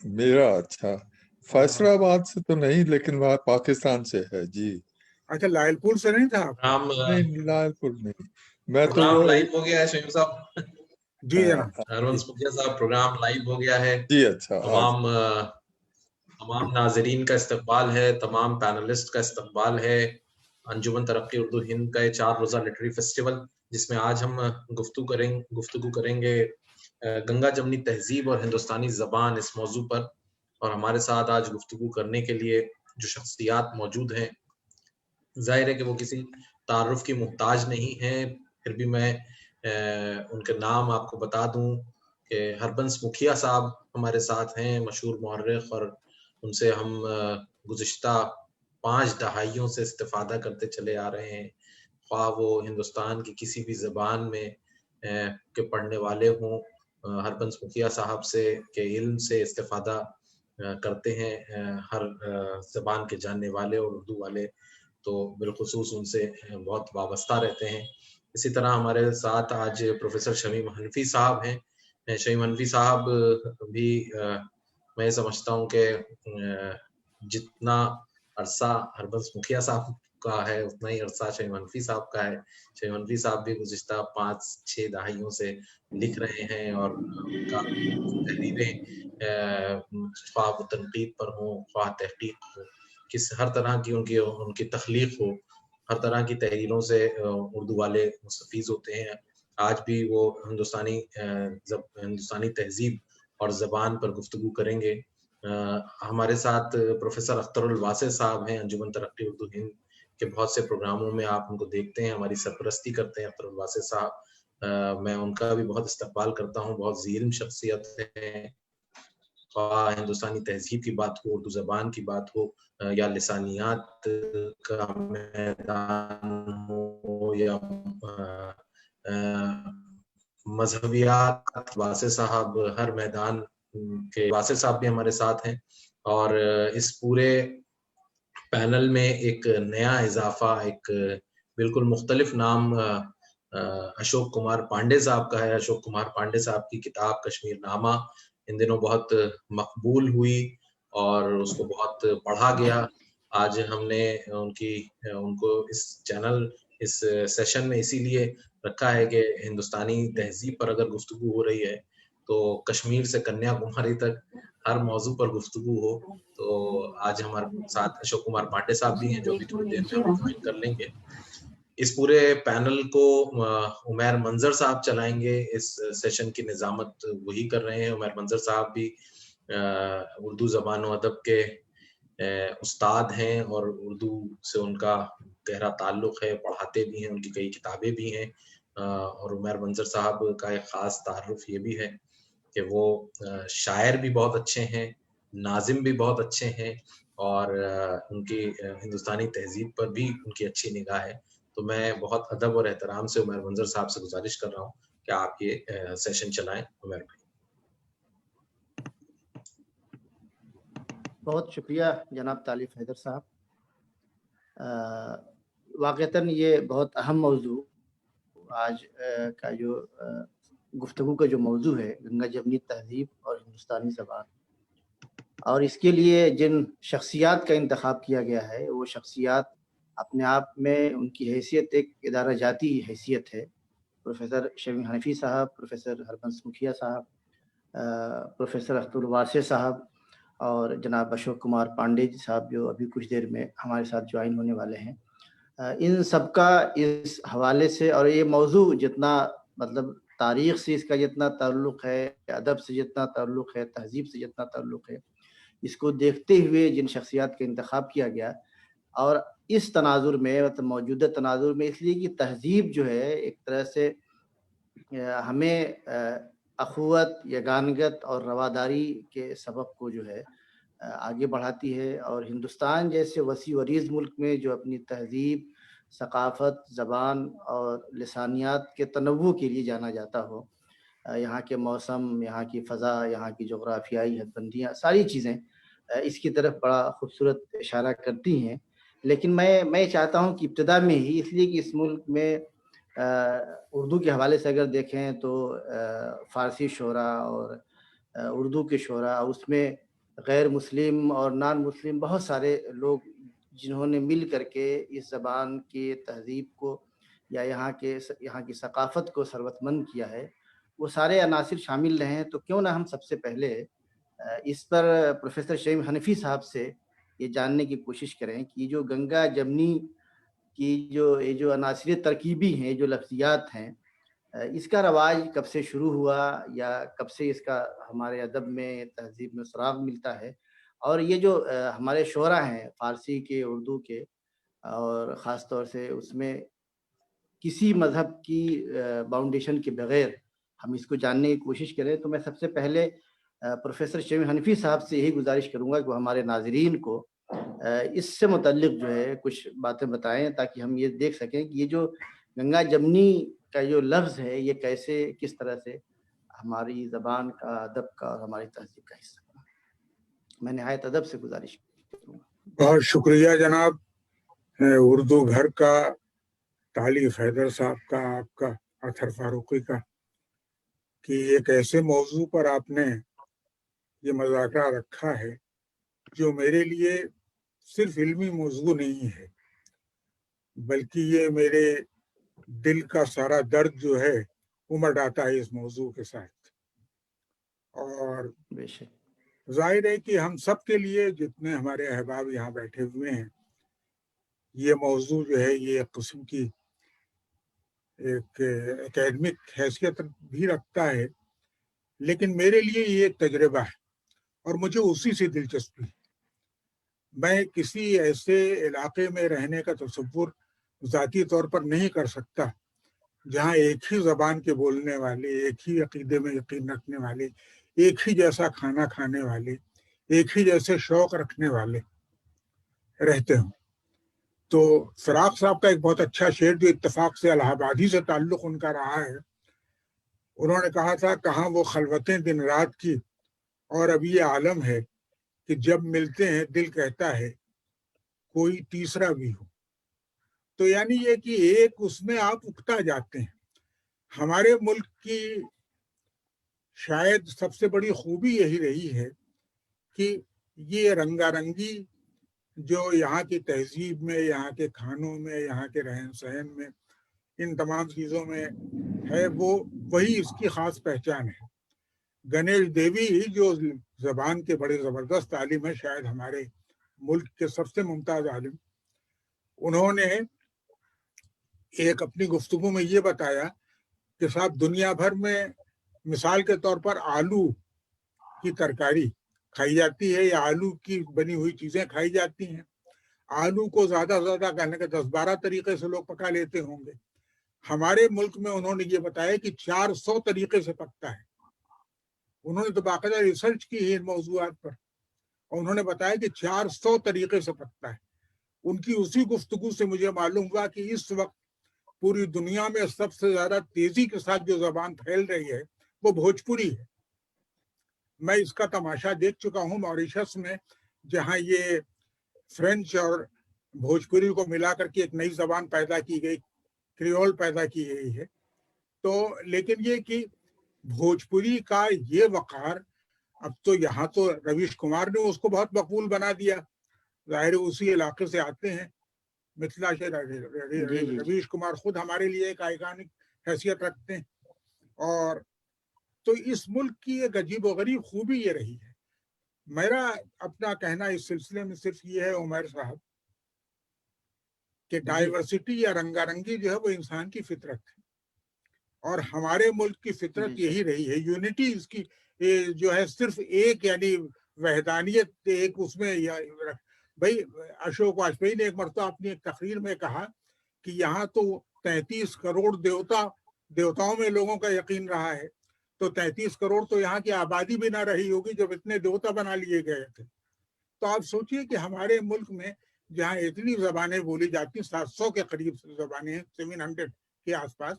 मेरा अच्छा फैसलाबाद से तो नहीं, लेकिन वहाँ पाकिस्तान से है जी। अच्छा, लायलपुर से नहीं था आप? नहीं, लालपुर नहीं, मैं तो प्रोग्राम वो लाइव हो गया है शहीम साहब। जी जनाब। हरवंश मुखिया साहब, प्रोग्राम लाइव हो गया है। जी अच्छा। तमाम नाजरीन का इस्तकबाल है, तमाम पैनलिस्ट का इस्तकबाल है। अंजुमन तरक्की उर्दू हिंद का 4 रोज़ा लिटरेरी फेस्टिवल, जिसमें आज हम गुफ्तगू करेंगे गंगा जमनी तहजीब और हिंदुस्तानी ज़बान इस मौजू पर। और हमारे साथ आज गुफ्तगू करने के लिए जो शख्सियात मौजूद हैं, जाहिर है कि वो किसी तारुफ की मुहताज नहीं है, फिर भी मैं उनके नाम आपको बता दूं कि हरबंस मुखिया साहब हमारे साथ हैं, मशहूर मौर्रिख, और उनसे हम गुज़िश्ता 5 दहाइयों से इस्तिफ़ादा करते चले आ रहे हैं। ख्वाह वो हिंदुस्तान की किसी भी ज़बान में के पढ़ने वाले हों, हरबंस मुखिया साहब से के इल्म से इस्तिफ़ादा करते हैं हर ज़बान के जानने वाले और उर्दू वाले तो बिलखुसूस उनसे बहुत वाबस्ता रहते हैं। इसी तरह हमारे साथ आज प्रोफेसर शमीम हनफी साहब हैं। शमीम हनफी साहब भी मैं समझता हूँ कि जितना अरसा हरबंस मुखिया साहब का है, उतना ही अरसा शमीम हनफी साहब का है। शमीम हनफी साहब भी गुज़िश्ता 5-6 दहाइयों से लिख रहे हैं, और उनका तहरीरें ख्वाह वो तनकीद पर हों, ख्वाह तहकीक हो, किस हर तरह की उनकी तख्लीक हो, हर तरह की तहरीरों से उर्दू वाले मुस्तफ़ीज़ होते हैं। आज भी वो हिंदुस्तानी तहज़ीब और ज़बान पर गुफ्तगू करेंगे। हमारे साथ प्रोफेसर अख्तरुल वासे साहब हैं, अंजुमन तरक्की उर्दू हिंद के बहुत से प्रोग्रामों में आप उनको देखते हैं, हमारी सरपरस्ती करते हैं अख्तरुल वासे साहब। मैं उनका भी बहुत इस्तकबाल करता हूँ, बहुत ज़ील्म शख्सियत है। हिंदुस्तानी तहजीब की बात हो, उर्दू ज़बान की बात हो, या लिसानियात का मैदान हो, या मजहबियात, वासे साहब, हर मैदान के वासे साहब भी हमारे साथ हैं। और इस पूरे पैनल में एक नया इजाफा, एक बिल्कुल मुख्तलिफ नाम अशोक कुमार पांडे साहब का है। अशोक कुमार पांडे साहब की किताब कश्मीर नामा इन दिनों बहुत मकबूल हुई और उसको बहुत पढ़ा गया। आज हमने उनको इस चैनल, इस सेशन में इसीलिए रखा है कि हिंदुस्तानी तहजीब पर अगर गुफ्तगू हो रही है तो कश्मीर से कन्याकुमारी तक हर मौजू पर गुफ्तगू हो। तो आज हमारे साथ अशोक कुमार पांडे साहब भी हैं, जो भी थोड़ी देर में हम ज्वाइन कर लेंगे। इस पूरे पैनल को उमैर मंजर साहब चलाएंगे। इस सेशन की निजामत वही कर रहे हैं। उमैर मंजर साहब भी उर्दू ज़बान व अदब के उस्ताद हैं और उर्दू से उनका गहरा ताल्लुक़ है, पढ़ाते भी हैं, उनकी कई किताबें भी हैं। और उमैर मंजर साहब का एक ख़ास तारुफ ये भी है कि वो शायर भी बहुत अच्छे हैं, नाज़िम भी बहुत अच्छे हैं, और उनकी हिंदुस्तानी तहज़ीब पर भी उनकी अच्छी निगाह है। तो मैं बहुत अदब और एहतराम से उमैर मंजर साहब से गुजारिश कर रहा हूँ कि आप ये सेशन चलाएं। उमैर भाई। बहुत शुक्रिया जनाब तालिफ हैदर साहब। वाक़तन ये बहुत अहम मौजू आज का जो गुफ्तगू का जो मौजू है, गंगा जमनी तहज़ीब और हिंदुस्तानी ज़बान, और इसके लिए जिन शख्सियात का इंतखाब किया गया है वो शख्सियात अपने आप में उनकी हैसियत एक इदारा जाती हैसियत है। प्रोफेसर शमीम हनफी साहब, प्रोफेसर हरबंस मुखिया साहब, प्रोफेसर अख्तरुल वासे साहब और जनाब अशोक कुमार पांडे साहब जो अभी कुछ देर में हमारे साथ ज्वाइन होने वाले हैं। इन सबका इस हवाले से, और ये मौजू जितना मतलब तारीख़ से इसका जितना ताल्लुक़ है, अदब से जितना ताल्लुक़ है, तहज़ीब से जितना ताल्लुक़ है, इसको देखते हुए जिन शख्सियात का इंतखाब किया गया, और इस तनाजुर में मतलब मौजूदा तनाजुर में, इसलिए कि तहज़ीब जो है एक तरह से हमें अख़ुवत, यगानगत और रवादारी के सबक को जो है आगे बढ़ाती है। और हिंदुस्तान जैसे वसी वरीज़ मुल्क में जो अपनी तहज़ीब, सक़ाफ़त, ज़बान और लिसानियात के तनव्वुर के लिए जाना जाता हो, यहाँ के मौसम, यहाँ की फ़ज़ा, यहाँ की जोग्राफ़ियाई हदबंदियाँ, सारी चीज़ें इसकी तरफ बड़ा खूबसूरत इशारा करती हैं। लेकिन मैं चाहता हूँ कि इब्तिदा में ही, इसलिए कि इस मुल्क में उर्दू के हवाले से अगर देखें तो फ़ारसी शोरा और उर्दू के शोरा, उसमें غیر مسلم اور نان مسلم بہت سارے لوگ جنہوں نے مل کر کے اس زبان کی تہذیب کو یا یہاں کی ثقافت کو ثروت مند کیا ہے، وہ سارے عناصر شامل رہے ہیں. تو کیوں نہ ہم سب سے پہلے اس پر پروفیسر شمیم حنفی صاحب سے یہ جاننے کی کوشش کریں کہ جو گنگا جمنی کی یہ جو عناصر ترکیبی ہیں، جو لفظیات ہیں، اس کا رواج کب سے شروع ہوا یا کب سے اس کا ہمارے ادب میں تہذیب میں سراغ ملتا ہے، اور یہ جو ہمارے شعراء ہیں فارسی کے، اردو کے، اور خاص طور سے اس میں کسی مذہب کی باؤنڈیشن کے بغیر ہم اس کو جاننے کی کوشش کریں. تو میں سب سے پہلے پروفیسر شمیم حنفی صاحب سے یہی گزارش کروں گا کہ وہ ہمارے ناظرین کو اس سے متعلق جو ہے کچھ باتیں بتائیں تاکہ ہم یہ دیکھ سکیں کہ یہ جو گنگا جمنی کا جو لفظ ہے یہ کیسے، کس طرح سے ہماری زبان کا، ادب کا اور ہماری تہذیب کا حصہ بنا. میں نہایت ادب سے گزارش کروں گا. بہت شکریہ جناب اردو گھر کا، طالب حیدر صاحب کا، آپ کا، اطہر فاروقی کا، کہ ایک ایسے موضوع پر آپ نے یہ مذاکرہ رکھا ہے جو میرے لیے صرف علمی موضوع نہیں ہے، بلکہ یہ میرے دل کا سارا درد جو ہے امڑ آتا ہے اس موضوع کے ساتھ. اور بے شک ظاہر ہے کہ ہم سب کے لیے، جتنے ہمارے احباب یہاں بیٹھے ہوئے ہیں، یہ موضوع جو ہے یہ ایک قسم کی ایک اکیڈمک حیثیت بھی رکھتا ہے، لیکن میرے لیے یہ ایک تجربہ ہے اور مجھے اسی سے دلچسپی ہے. میں کسی ایسے علاقے میں رہنے کا تصور ذاتی طور پر نہیں کر سکتا جہاں ایک ہی زبان کے بولنے والے، ایک ہی عقیدے میں یقین رکھنے والے، ایک ہی جیسا کھانا کھانے والے، ایک ہی جیسے شوق رکھنے والے رہتے ہوں. تو فراق صاحب کا ایک بہت اچھا شعر جو اتفاق سے الہ آبادی سے تعلق ان کا رہا ہے، انہوں نے کہا تھا، کہاں وہ خلوتیں دن رات کی، اور اب یہ عالم ہے کہ جب ملتے ہیں دل کہتا ہے کوئی تیسرا بھی ہو. تو یعنی یہ کہ ایک اس میں آپ اکتا جاتے ہیں. ہمارے ملک کی شاید سب سے بڑی خوبی یہی رہی ہے کہ یہ رنگا رنگی جو یہاں کی تہذیب میں، یہاں کے کھانوں میں، یہاں کے رہن سہن میں، ان تمام چیزوں میں ہے، وہی اس کی خاص پہچان ہے. گنیش دیوی جو زبان کے بڑے زبردست عالم ہیں، شاید ہمارے ملک کے سب سے ممتاز عالم، انہوں نے ایک اپنی گفتگو میں یہ بتایا کہ صاحب دنیا بھر میں مثال کے طور پر آلو کی ترکاری کھائی جاتی ہے یا آلو کی بنی ہوئی چیزیں کھائی جاتی ہیں. آلو کو زیادہ سے زیادہ کہنے کے 10-12 طریقے سے لوگ پکا لیتے ہوں گے. ہمارے ملک میں انہوں نے یہ بتایا کہ 400 طریقے سے پکتا ہے. انہوں نے تو باقاعدہ ریسرچ کی ہے ان موضوعات پر، اور انہوں نے بتایا کہ 400 طریقے سے پکتا ہے. ان کی اسی گفتگو سے مجھے معلوم ہوا کہ اس وقت پوری دنیا میں سب سے زیادہ تیزی کے ساتھ جو زبان پھیل رہی ہے وہ بھوجپوری ہے. میں اس کا تماشا دیکھ چکا ہوں موریشس میں، جہاں یہ فرینچ اور بھوجپوری کو ملا کر کے ایک نئی زبان پیدا کی گئی، کریول پیدا کی گئی ہے. تو لیکن یہ کہ بھوجپوری کا یہ وقار، اب تو یہاں تو رویش کمار نے اس کو بہت مقبول بنا دیا، ظاہر اسی علاقے سے آتے ہیں. متھلا سے رویش کمار خود ہمارے لیے ایک آئیکانک حیثیت رکھتے ہیں. اور تو اس ملک کی ایک عجیب و غریب خوبی یہ رہی ہے. میرا اپنا کہنا اس سلسلے میں صرف یہ ہے عمر صاحب کہ ڈائیورسٹی یا رنگا رنگی جو ہے وہ انسان کی فطرت ہے، اور ہمارے ملک کی فطرت یہی رہی ہے. یونٹی اس کی جو ہے صرف ایک، یعنی وحدانیت ایک اس میں. بھائی اشوک واجپئی نے ایک مرتبہ اپنی ایک تقریر میں کہا کہ یہاں تو 33 کروڑ دیوتاؤں میں لوگوں کا یقین رہا ہے، تو 33 کروڑ تو یہاں کی آبادی بھی نہ رہی ہوگی جب اتنے دیوتا بنا لیے گئے تھے. تو آپ سوچئے کہ ہمارے ملک میں جہاں اتنی زبانیں بولی جاتی، 700 کے قریب زبانیں ہیں، 700 کے آس پاس،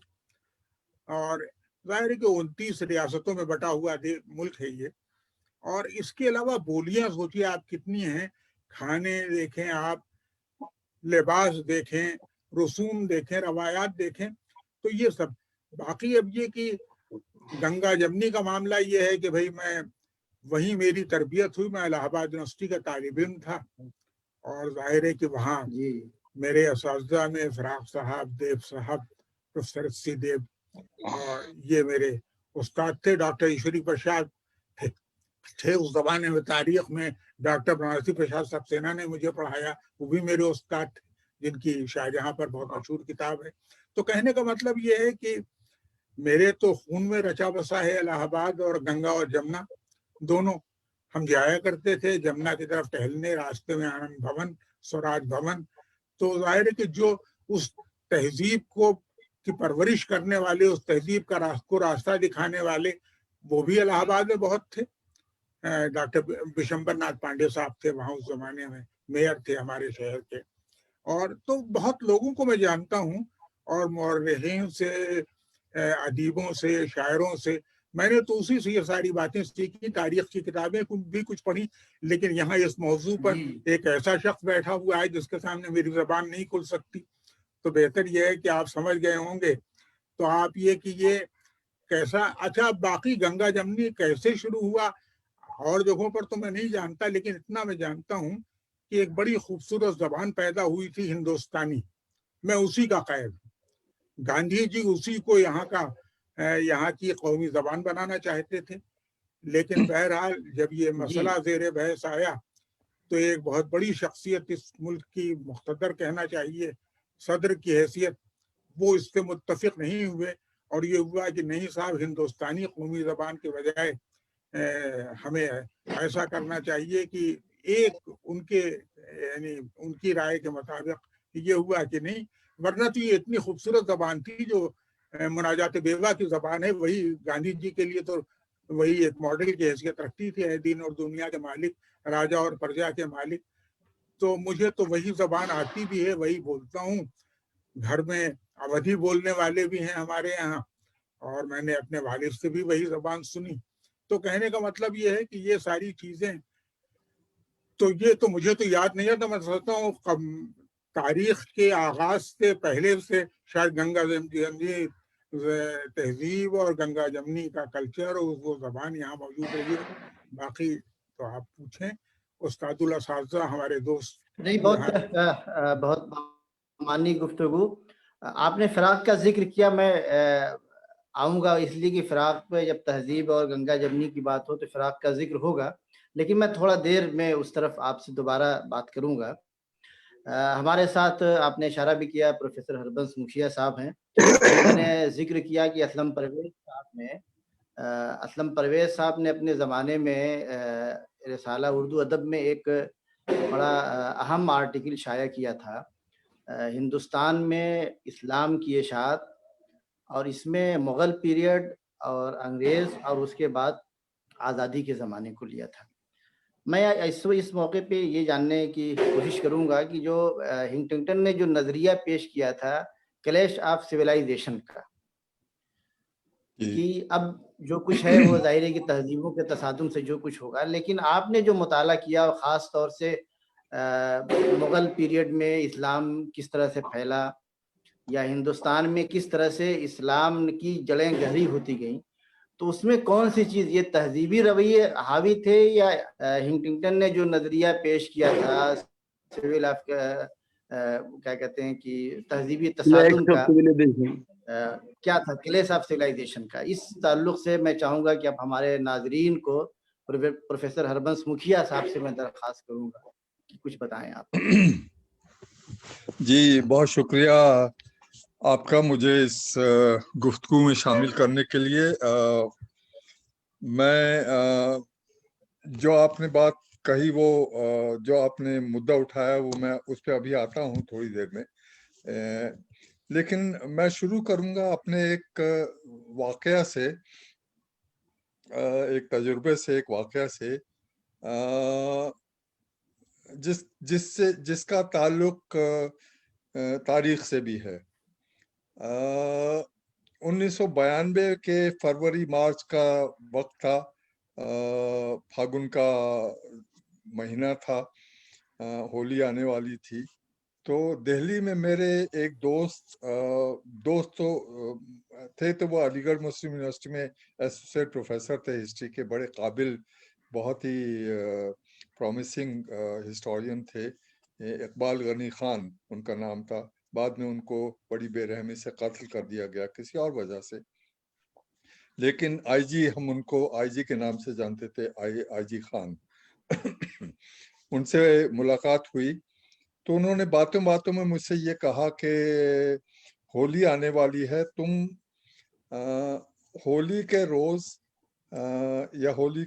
اور ظاہر ہے کہ 29 ریاستوں میں بٹا ہوا ملک ہے یہ. اور اس کے علاوہ بولیاں سوچئے آپ کتنی ہیں، کھانے دیکھیں آپ، لباس دیکھیں، رسوم دیکھیں، روایات دیکھیں. تو یہ سب باقی. اب یہ کہ گنگا جمنی کا معاملہ یہ ہے کہ بھئی میں وہیں میری تربیت ہوئی. میں الہ آباد یونیورسٹی کا طالب علم تھا اور ظاہر ہے کہ وہاں جی میرے اساتذہ میں فراق صاحب، دیو صاحب، پروفیسر سی دیو، اور یہ میرے استاد تھے. ڈاکٹر ایشوری پرساد تھے اس زمانے میں. تاریخ میں ڈاکٹر بنارسی پرساد سکسینہ نے مجھے پڑھایا، وہ بھی میرے استاد تھے، جن کی شاہجہاں پر بہت مشہور کتاب ہے. تو کہنے کا مطلب یہ ہے کہ میرے تو خون میں رچا بسا ہے الہ آباد اور گنگا اور جمنا دونوں. ہم جایا کرتے تھے جمنا کی طرف ٹہلنے، راستے میں آنند بھون، سوراج بھون. تو ظاہر ہے کہ جو اس تہذیب کو کی پرورش کرنے والے، اس تہذیب کو راستہ دکھانے والے، وہ بھی الہ آباد میں بہت تھے. ڈاکٹر بشمبر ناتھ پانڈے صاحب تھے وہاں اس زمانے میں، میئر تھے ہمارے شہر کے. اور تو بہت لوگوں کو میں جانتا ہوں، اور مورخین سے، ادیبوں سے، شاعروں سے. میں نے تو اسی سے یہ ساری باتیں سیکھی. تاریخ کی کتابیں بھی کچھ پڑھی، لیکن یہاں اس موضوع پر ایک ایسا شخص بیٹھا ہوا ہے جس کے سامنے میری زبان نہیں کھل سکتی. تو بہتر یہ ہے کہ آپ سمجھ گئے ہوں گے. تو آپ یہ کہ یہ کیسا، اچھا باقی گنگا جمنی کیسے شروع ہوا اور جگہوں پر تو میں نہیں جانتا، لیکن اتنا میں جانتا ہوں کہ ایک بڑی خوبصورت زبان پیدا ہوئی تھی ہندوستانی. میں اسی کا قائل ہوں. گاندھی جی اسی کو یہاں کی قومی زبان بنانا چاہتے تھے، لیکن بہرحال جب یہ مسئلہ زیر بحث آیا تو ایک بہت بڑی شخصیت اس ملک کی، مقتدر کہنا چاہیے، صدر کی حیثیت، وہ اس سے متفق نہیں ہوئے. اور یہ ہوا کہ نہیں صاحب، ہندوستانی قومی زبان کے بجائے ہمیں ایسا کرنا چاہیے کہ ایک ان کے، یعنی ان کی رائے کے مطابق یہ ہوا کہ نہیں. ورنہ تو یہ اتنی خوبصورت زبان تھی جو مناجات بیوہ کی زبان ہے، وہی گاندھی جی کے لیے تو وہی ایک ماڈل کی حیثیت رکھتی تھی، اے دین اور دنیا کے مالک، راجا اور پرجا کے مالک. تو مجھے تو وہی زبان آتی بھی ہے، وہی بولتا ہوں. گھر میں اودھی بولنے والے بھی ہیں ہمارے یہاں، اور میں نے اپنے والد سے بھی وہی زبان سنی. تو کہنے کا مطلب یہ ہے کہ یہ ساری چیزیں تو یہ تو مجھے تو یاد نہیں آتا. میں سمجھتا ہوں تاریخ کے آغاز سے پہلے سے شاید گنگا جمنی تہذیب اور گنگا جمنی کا کلچر اور وہ زبان یہاں موجود رہی ہے. باقی تو آپ پوچھیں استاد الاساتذہ ہمارے دوست. نہیں، بہت مانی گفتگو. آپ نے فراق کا ذکر کیا، میں آؤں گا اس لیے کہ فراق پہ جب تہذیب اور گنگا جمنی کی بات ہو تو فراق کا ذکر ہوگا، لیکن میں تھوڑا دیر میں اس طرف آپ سے دوبارہ بات کروں گا. ہمارے ساتھ آپ نے اشارہ بھی کیا پروفیسر ہربنس مکھیا صاحب ہیں. میں نے ذکر کیا کہ اسلم پرویز صاحب نے اپنے زمانے میں رسالہ اردو ادب میں ایک بڑا اہم آرٹیکل شائع کیا تھا، ہندوستان میں اسلام کی اشاعت، اور اس میں مغل پیریڈ اور انگریز اور اس کے بعد آزادی کے زمانے کو لیا تھا. میں اس موقع پہ یہ جاننے کی کوشش کروں گا کہ جو ہنٹنگٹن نے جو نظریہ پیش کیا تھا کلیش آف سویلائزیشن کا، کہ اب جو کچھ ہے وہ ظاہر ہے کہ تہذیبوں کے تصادم سے جو کچھ ہوگا، لیکن آپ نے جو مطالعہ کیا اور خاص طور سے مغل پیریڈ میں اسلام کس طرح سے پھیلا یا ہندوستان میں کس طرح سے اسلام کی جڑیں گہری ہوتی گئیں، تو اس میں کون سی چیز، یہ تہذیبی رویے حاوی تھے یا ہنٹنگٹن نے جو نظریہ پیش کیا تھا سول آف کیا کہتے ہیں کہ تہذیبی تصادم کا، کیا تھا کلیش آف سویلائزیشن کا؟ اس تعلق سے میں چاہوں گا کہ اب ہمارے ناظرین کو پروفیسر ہربنس مکھیا صاحب سے میں درخواست کروں گا کہ کچھ بتائیں آپ. جی بہت شکریہ آپ کا مجھے اس گفتگو میں شامل کرنے کے لیے. میں جو آپ نے بات کہی، وہ جو آپ نے مدعا اٹھایا، وہ میں اس پہ ابھی آتا ہوں تھوڑی دیر میں. لیکن میں شروع کروں گا اپنے ایک واقعہ سے، ایک تجربے سے، ایک واقعہ سے جس کا تعلق تاریخ سے بھی ہے. 1992 کے فروری مارچ کا وقت تھا، پھاگن کا مہینہ تھا، ہولی آنے والی تھی. تو دہلی میں میرے ایک دوست تو تھے، تو وہ علی گڑھ مسلم یونیورسٹی میں ایسوسیٹ پروفیسر تھے ہسٹری کے، بڑے قابل बहुत ही प्रॉमिसिंग हिस्टोरियन थे, इकबाल गनी खान उनका नाम था। बाद में उनको बड़ी बेरहमी से कत्ल कर दिया गया किसी और वजह से, लेकिन आईजी, हम उनको आईजी के नाम से जानते थे, आईजी खान। उनसे मुलाकात हुई तो उन्होंने बातों बातों में मुझसे ये कहा कि होली आने वाली है, तुम होली के रोज या होली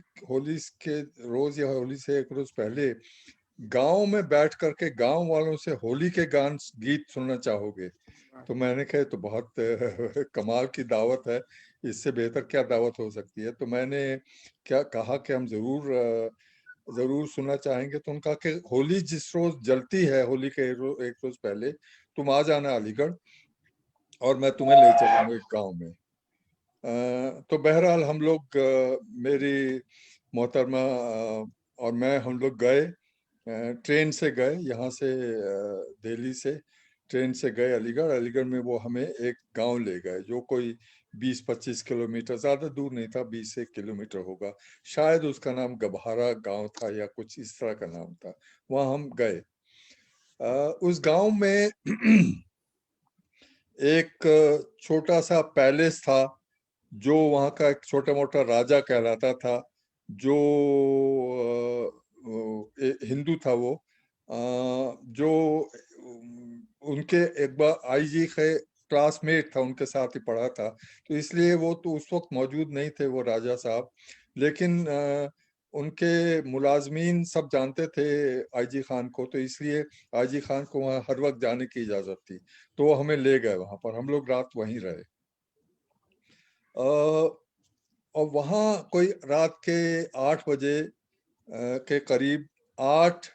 के रोज या होली से एक रोज पहले गांव में बैठ करके गांव वालों से होली के गीत सुनना चाहोगे? तो मैंने कहा तो बहुत कमाल की दावत है, इससे बेहतर क्या दावत हो सकती है। तो मैंने क्या कहा कि हम जरूर सुनना चाहेंगे। तो उनका कि होली जिस रोज जलती है, होली के एक रोज पहले तुम आ जाना अलीगढ़ और मैं तुम्हें ले चलूंगा गांव में। तो बहरहाल हम लोग, मेरी मोहतरमा और मैं, हम लोग गए, ट्रेन से गए, यहाँ से दिल्ली से ट्रेन से गए अलीगढ़। अलीगढ़ में वो हमें एक गांव ले गए जो कोई 20-25 किलोमीटर, ज्यादा दूर नहीं था, 20 किलोमीटर होगा शायद। उसका नाम गभारा गांव था या कुछ इस तरह का नाम था। वहां हम गए। उस गांव में एक छोटा सा पैलेस था जो वहाँ का एक छोटा मोटा राजा कहलाता था, जो हिंदू था। वो जो उनके एक बार आईजी के क्लासमेट था, उनके साथ ही पढ़ा था, तो इसलिए वो तो उस वक्त मौजूद नहीं थे वो राजा साहब, लेकिन उनके मुलाजमीन सब जानते थे आईजी खान को, तो इसलिए आईजी खान को वहाँ हर वक्त जाने की इजाजत थी। तो वो हमें ले गए वहां पर, हम लोग रात वहीं रहे। और वहाँ कोई रात के 8 बजे के करीब 8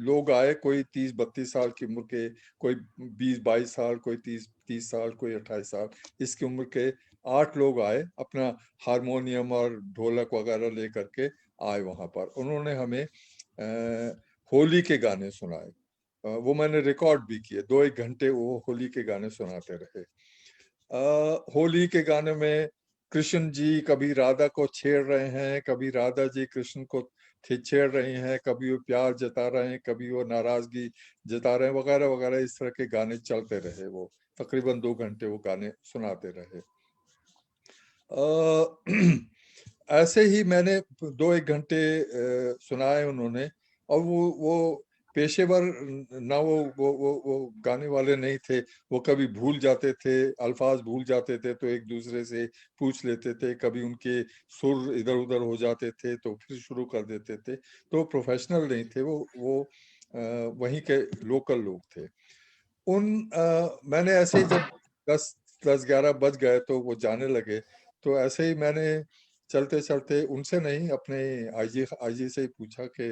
लोग आए, कोई 30-32 साल की उम्र के, कोई 20-22 साल, कोई 30 साल, कोई 28 साल, इसकी उम्र के 8 लोग आए, अपना हारमोनियम और ढोलक वगैरह लेकर के आए वहाँ पर। उन्होंने हमें होली के गाने सुनाए। वो मैंने रिकॉर्ड भी किए, 2-1 घंटे वो होली के गाने सुनाते रहे। होली के गाने में कृष्ण जी कभी राधा को छेड़ रहे हैं, कभी राधा जी कृष्ण को छेड़ रही हैं, कभी वो प्यार जता रहे हैं, कभी वो नाराजगी जता रहे हैं, वगैरह वगैरह, इस तरह के गाने चलते रहे। वो तकरीबन 2 घंटे वो गाने सुनाते रहे। ऐसे ही मैंने 2-1 घंटे सुनाए उन्होंने। और वो पेशेवर ना, वो गाने वाले नहीं थे। वो कभी भूल जाते थे, अल्फाज भूल जाते थे, तो एक दूसरे से पूछ लेते थे। कभी उनके सुर इधर उधर हो जाते थे तो फिर शुरू कर देते थे। तो प्रोफेशनल नहीं थे वो वहीं के लोकल लोग थे। मैंने ऐसे ही जब 10-11 बज गए तो वो जाने लगे, तो ऐसे ही मैंने चलते चलते उनसे नहीं, अपने आईजी से ही पूछा कि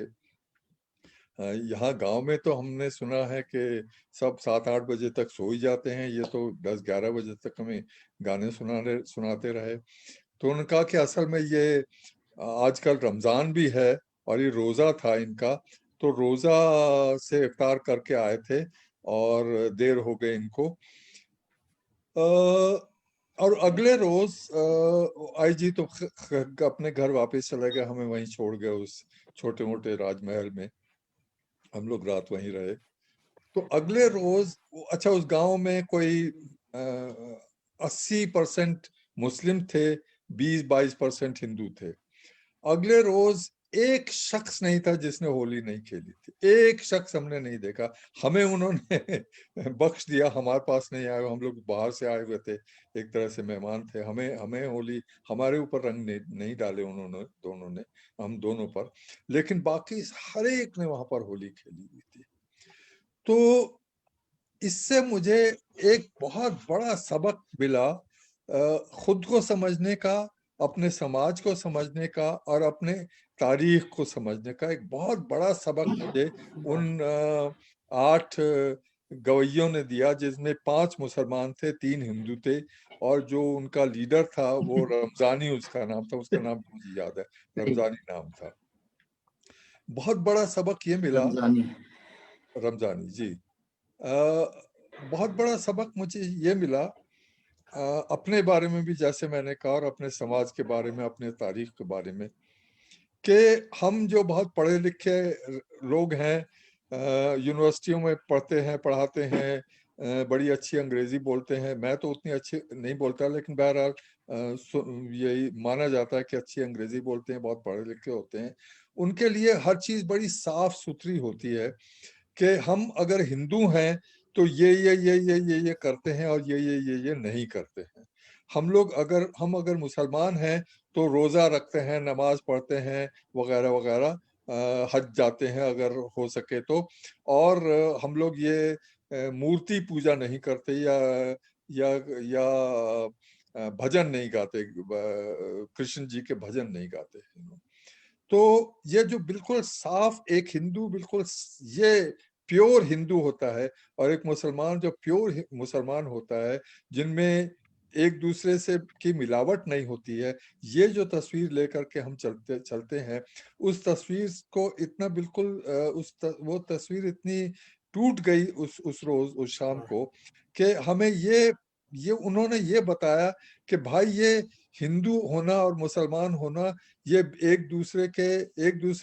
यहाँ गांव में तो हमने सुना है कि सब 7-8 बजे तक सो ही जाते हैं, ये तो 10-11 बजे तक हमें गाने सुनाते रहे। तो उन्होंने कहा कि असल में ये आजकल रमजान भी है और ये रोजा था इनका, तो रोजा से इफ्तार करके आए थे और देर हो गई इनको। और अगले रोज आईजी तो अपने घर वापस चले गए, हमें वहीं छोड़ गए उस छोटे मोटे राजमहल में। हम लोग रात वहीं रहे। तो अगले रोज, अच्छा, उस गांव में कोई 80% मुस्लिम थे, 20-22% हिंदू थे। अगले रोज एक शख्स नहीं था जिसने होली नहीं खेली थी, एक शख्स हमने नहीं देखा। हमें उन्होंने बख्श दिया, हमारे पास नहीं आए, हम लोग बाहर से आए हुए थे, एक तरह से मेहमान थे। हमें होली, हमारे ऊपर रंग नहीं डाले उन्होंने, दोनों ने, हम दोनों पर, लेकिन बाकी हर एक ने वहां पर होली खेली हुई थी। तो इससे मुझे एक बहुत बड़ा सबक मिला, खुद को समझने का, अपने समाज को समझने का और अपने तारीख को समझने का एक बहुत बड़ा सबक मुझे उन 8 गवैयों ने दिया, जिसमें 5 मुसलमान थे, 3 हिंदू थे, और जो उनका लीडर था वो रमजानी उसका नाम था, उसका नाम मुझे याद है, रमजानी नाम था। बहुत बड़ा सबक ये मिला, रमजानी जी, बहुत बड़ा सबक मुझे ये मिला اپنے بارے میں بھی جیسے میں نے کہا اور اپنے سماج کے بارے میں, اپنے تاریخ کے بارے میں, کہ ہم جو بہت پڑھے لکھے لوگ ہیں, یونیورسٹیوں میں پڑھتے ہیں, پڑھاتے ہیں, بڑی اچھی انگریزی بولتے ہیں. میں تو اتنی اچھی نہیں بولتا, لیکن بہرحال یہی مانا جاتا ہے کہ اچھی انگریزی بولتے ہیں, بہت پڑھے لکھے ہوتے ہیں. ان کے لیے ہر چیز بڑی صاف ستھری ہوتی ہے کہ ہم اگر ہندو ہیں تو یہ کرتے ہیں اور یہ نہیں کرتے ہیں. ہم اگر مسلمان ہیں تو روزہ رکھتے ہیں, نماز پڑھتے ہیں وغیرہ وغیرہ, حج جاتے ہیں اگر ہو سکے تو, اور ہم لوگ یہ مورتی پوجا نہیں کرتے یا بھجن نہیں گاتے, کرشن جی کے بھجن نہیں گاتے. تو یہ جو بالکل صاف ایک ہندو, بالکل یہ پیور ہندو ہوتا ہے, اور ایک مسلمان جو پیور مسلمان ہوتا ہے, جن میں ایک دوسرے سے کی ملاوٹ نہیں ہوتی ہے, یہ جو تصویر لے کر کے ہم چلتے ہیں, اس تصویر کو اتنا بالکل وہ تصویر اتنی ٹوٹ گئی اس روز, اس شام کو, کہ ہمیں یہ انہوں نے یہ بتایا کہ بھائی یہ ہندو ہونا اور مسلمان ہونا یہ ایک دوسرے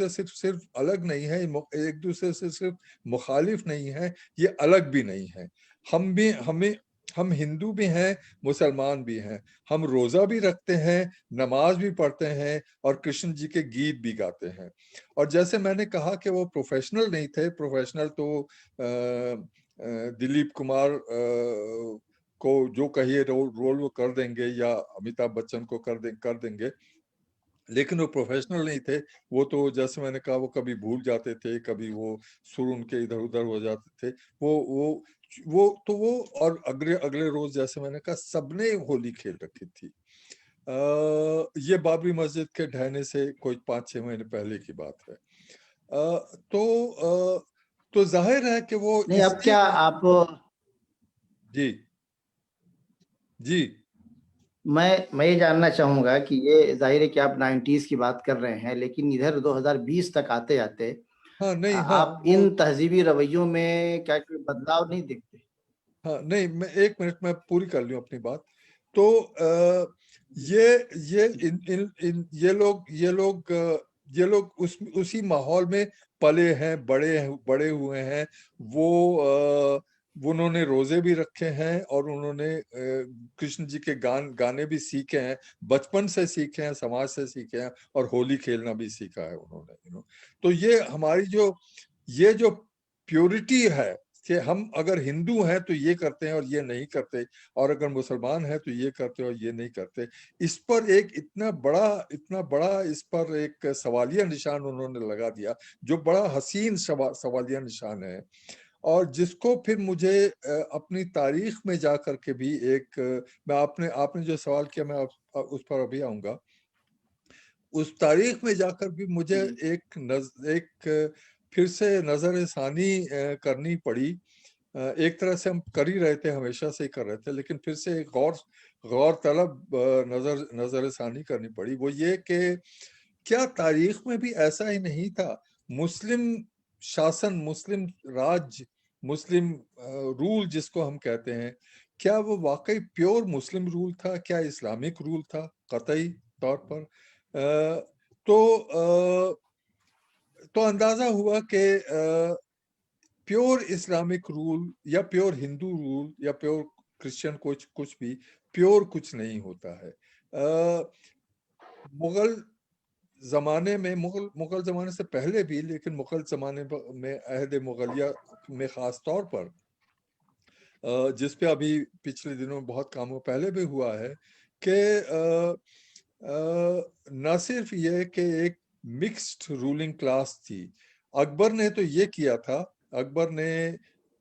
سے صرف الگ نہیں ہے, ایک دوسرے سے صرف مخالف نہیں ہے, یہ الگ بھی نہیں ہے. ہم ہندو بھی ہیں, مسلمان بھی ہیں, ہم روزہ بھی رکھتے ہیں, نماز بھی پڑھتے ہیں, اور کرشن جی کے گیت بھی گاتے ہیں. اور جیسے میں نے کہا کہ وہ پروفیشنل نہیں تھے, پروفیشنل تو دلیپ کمار کو جو کہیے رول وہ کر دیں گے, یا امیتابھ بچن کو کر دیں گے, لیکن وہ پروفیشنل نہیں تھے. وہ تو جیسے میں نے کہا وہ کبھی بھول جاتے تھے, کبھی وہ سر ان کے ادھر ادھر ہو جاتے تھے. وہ اور اگلے روز جیسے میں نے کہا سب نے ہولی کھیل رکھی تھی. یہ بابری مسجد کے ڈھہنے سے کوئی 5-6 مہینے پہلے کی بات ہے. تو ظاہر ہے کہ وہ نہیں, اب کیا آپ جی میں یہ جاننا چاہوں گا کہ یہ ظاہر ہے کہ آپ 90s کی بات کر رہے ہیں, لیکن ادھر 2020 تک آتے آتے آپ ان تہذیبی رویوں میں کیا کوئی بدلاؤ نہیں دیکھتے؟ ہاں نہیں, میں 1 منٹ میں پوری کر لوں اپنی بات. تو یہ لوگ اسی ماحول میں پلے ہیں, بڑے ہوئے ہیں. انہوں نے روزے بھی رکھے ہیں, اور انہوں نے کرشن جی کے گانے بھی سیکھے ہیں, بچپن سے سیکھے ہیں, سماج سے سیکھے ہیں, اور ہولی کھیلنا بھی سیکھا ہے انہوں نے. تو یہ ہماری جو پیورٹی ہے کہ ہم اگر ہندو ہیں تو یہ کرتے ہیں اور یہ نہیں کرتے, اور اگر مسلمان ہیں تو یہ کرتے اور یہ نہیں کرتے, اس پر ایک اتنا بڑا اس پر ایک سوالیہ نشان انہوں نے لگا دیا, جو بڑا حسین سوالیہ نشان ہے, اور جس کو پھر مجھے اپنی تاریخ میں جا کر کے بھی آپ نے جو سوال کیا میں اس پر ابھی آؤں گا. اس تاریخ میں جا کر بھی مجھے ایک پھر سے نظر ثانی کرنی پڑی. ایک طرح سے ہم کر ہی رہے تھے, ہمیشہ سے ہی کر رہے تھے, لیکن پھر سے ایک غور طلب نظر ثانی کرنی پڑی. وہ یہ کہ کیا تاریخ میں بھی ایسا ہی نہیں تھا؟ مسلم شاسن, مسلم راج, مسلم رول جس کو ہم کہتے ہیں, کیا وہ واقعی پیور مسلم رول تھا؟ کیا اسلامک رول تھا؟ قطعی طور پر. تو اندازہ ہوا کہ پیور اسلامک رول یا پیور ہندو رول یا پیور کرسچن کچھ بھی پیور کچھ نہیں ہوتا ہے. مغل زمانے سے پہلے بھی, لیکن مغل زمانے میں عہد مغلیہ میں خاص طور پر, جس پہ ابھی پچھلے دنوں بہت کاموں پہلے بھی ہوا ہے, کہ نہ صرف یہ کہ ایک مکسڈ رولنگ کلاس تھی. اکبر نے تو یہ کیا تھا. اکبر نے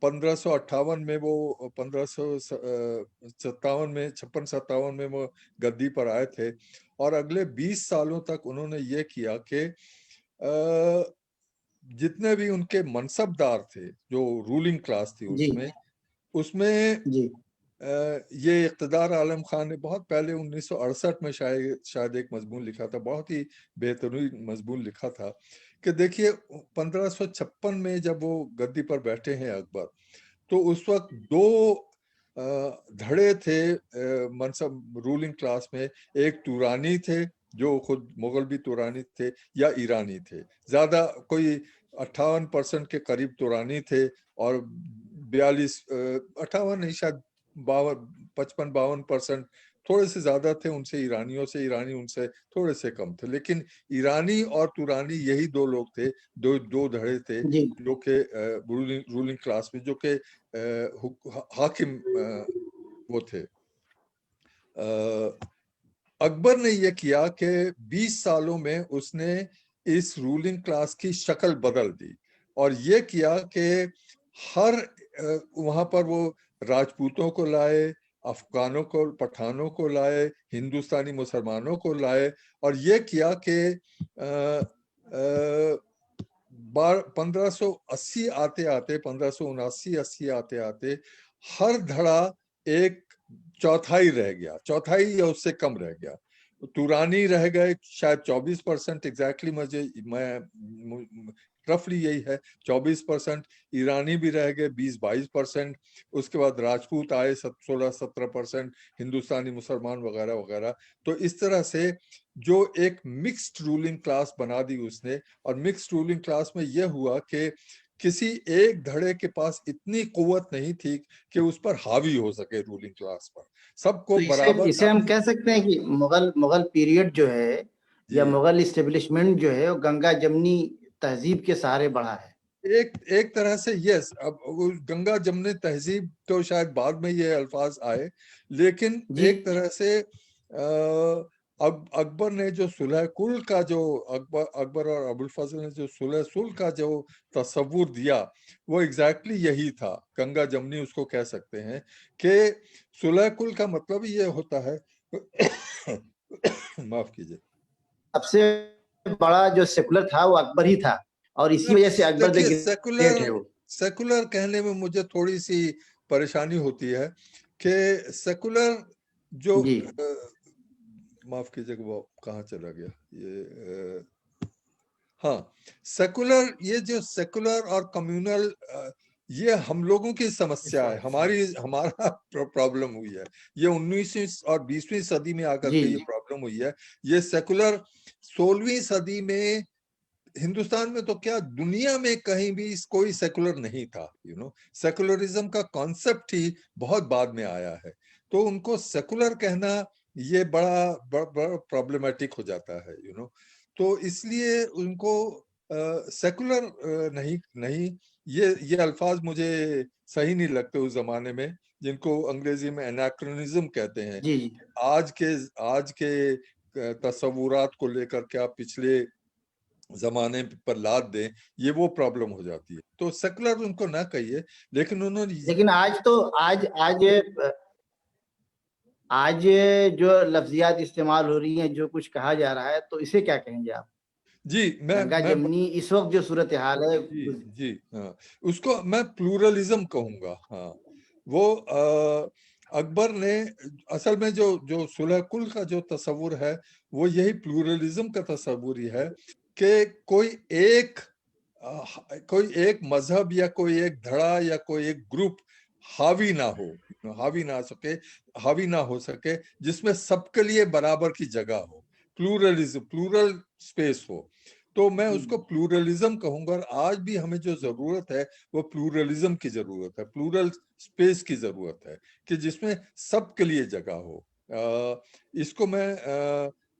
1558 میں, وہ 56-57 میں وہ گدی پر آئے تھے, اور اگلے 20 سالوں تک انہوں نے یہ کیا کہ جتنے بھی ان کے منصب دار تھے, جو رولنگ کلاس تھی, اس میں یہ اقتدار عالم خان نے بہت پہلے 1968 میں شاید ایک مضمون لکھا تھا, بہت ہی بہترین مضمون لکھا تھا, کہ دیکھیے 1556 میں جب وہ گدی پر بیٹھے ہیں اکبر, تو اس وقت धड़े थे मनसब रूलिंग क्लास में, एक तुरानी थे जो खुद मुगल भी तुरानी थे या ईरानी थे, ज्यादा कोई 58% के करीब तुरानी थे और 58 नहीं शायद 55-52% थोड़े से ज्यादा थे उनसे ईरानियों से, ईरानी उनसे थोड़े से कम थे, लेकिन ईरानी और तुरानी यही दो लोग थे, दो धड़े थे जो के रूलिंग क्लास में, जो के हाकिम वो थे। अकबर ने ये किया कि 20 सालों में उसने इस रूलिंग क्लास की शक्ल बदल दी और ये किया कि हर वहां पर वो राजपूतों को लाए, अफगानों को, पठानों को लाए, हिंदुस्तानी मुसलमानों को लाए और ये किया कि 1580 आते आते 1579-80 आते आते हर धड़ा एक चौथाई रह गया, चौथाई या उससे कम रह गया। तुरानी रह गए शायद 24%, एग्जैक्टली मैं रफली यही है 24%, ईरानी भी रह गए 20-22%, उसके बाद राजपूत आए 16-17%, हिंदुस्तानी मुसलमान वगैरह वगैरह। तो इस तरह से जो एक मिक्स्ड रूलिंग क्लास बना दी उसने, और मिक्स्ड रूलिंग क्लास में यह हुआ कि किसी एक धड़े के पास इतनी कुव्वत नहीं थी कि उस पर हावी हो सके रूलिंग क्लास पर, सबको तो बराबर। इसे हम कह सकते हैं कि मुगल पीरियड जो है या मुगल इस्टेब्लिशमेंट जो है वो गंगा जमनी तहजीब के सहारे बढ़ा है। एक तरह से यस। अब गंगा जमनी तहजीब तो शायद बाद में ये अल्फाज आए, लेकिन एक तरह से अकबर ने जो सुलह कुल का जो अकबर और अबुल फजल ने जो सुलह सुल का जो तस्वुर दिया वो एग्जैक्टली यही था। गंगा जमनी उसको कह सकते हैं कि सुलह कुल का मतलब ये होता है माफ कीजिए, सबसे बड़ा जो सेकुलर था वो अकबर ही था और इसी वजह से अकबर द ग्रेट है वो। सेकुलर कहने में मुझे थोड़ी सी परेशानी होती है कि सेकुलर जो माफ कीजिएगा वो कहाँ चला गया ये हाँ, सेकुलर, ये जो सेकुलर और कम्युनल ये हम लोगों की समस्या है, हमारा प्रॉब्लम हुई है। ये 19वीं और 20वीं सदी में आकर के ये प्रॉब्लम हुई है। ये सेकुलर 16वीं सदी में हिंदुस्तान में तो क्या दुनिया में कहीं भी कोई सेकुलर नहीं था। सेकुलरिज्म का कॉन्सेप्ट ही बहुत बाद में आया है, तो उनको सेकुलर कहना ये बड़ा प्रॉब्लमेटिक हो जाता है। तो इसलिए उनको सेकुलर नहीं ये अल्फाज मुझे सही नहीं लगते उस जमाने में, जिनको अंग्रेजी में एनाक्रोनिज्म कहते हैं। आज के तस्वुरात को लेकर के आप पिछले जमाने पर लाद दें, ये वो प्रॉब्लम हो जाती है। तो सेकुलर उनको ना कहिए, लेकिन उन्होंने आज जो लफ्जियात इस्तेमाल हो रही हैं, जो कुछ कहा जा रहा है, तो इसे क्या कहेंगे आप? जी गंगा जमनी इस वक्त जो सूरत हाल है जी हाँ, उसको मैं प्लूरलिज्म कहूंगा। हाँ, वो अकबर ने असल में जो सुलह कुल का जो तस्वुर है वो यही प्लूरलिज्म का तस्वुर ही है कि कोई एक मजहब या कोई एक धड़ा या कोई एक ग्रुप हावी ना हो सके जिसमें सबके लिए बराबर की जगह हो, प्लूरलिज्म, प्लूरल स्पेस हो। तो मैं उसको प्लूरलिज्म कहूंगा। और आज भी हमें जो जरूरत है वो प्लूरलिज्म की जरूरत है, प्लूरल स्पेस की जरूरत है कि जिसमें सबके लिए जगह हो। इसको मैं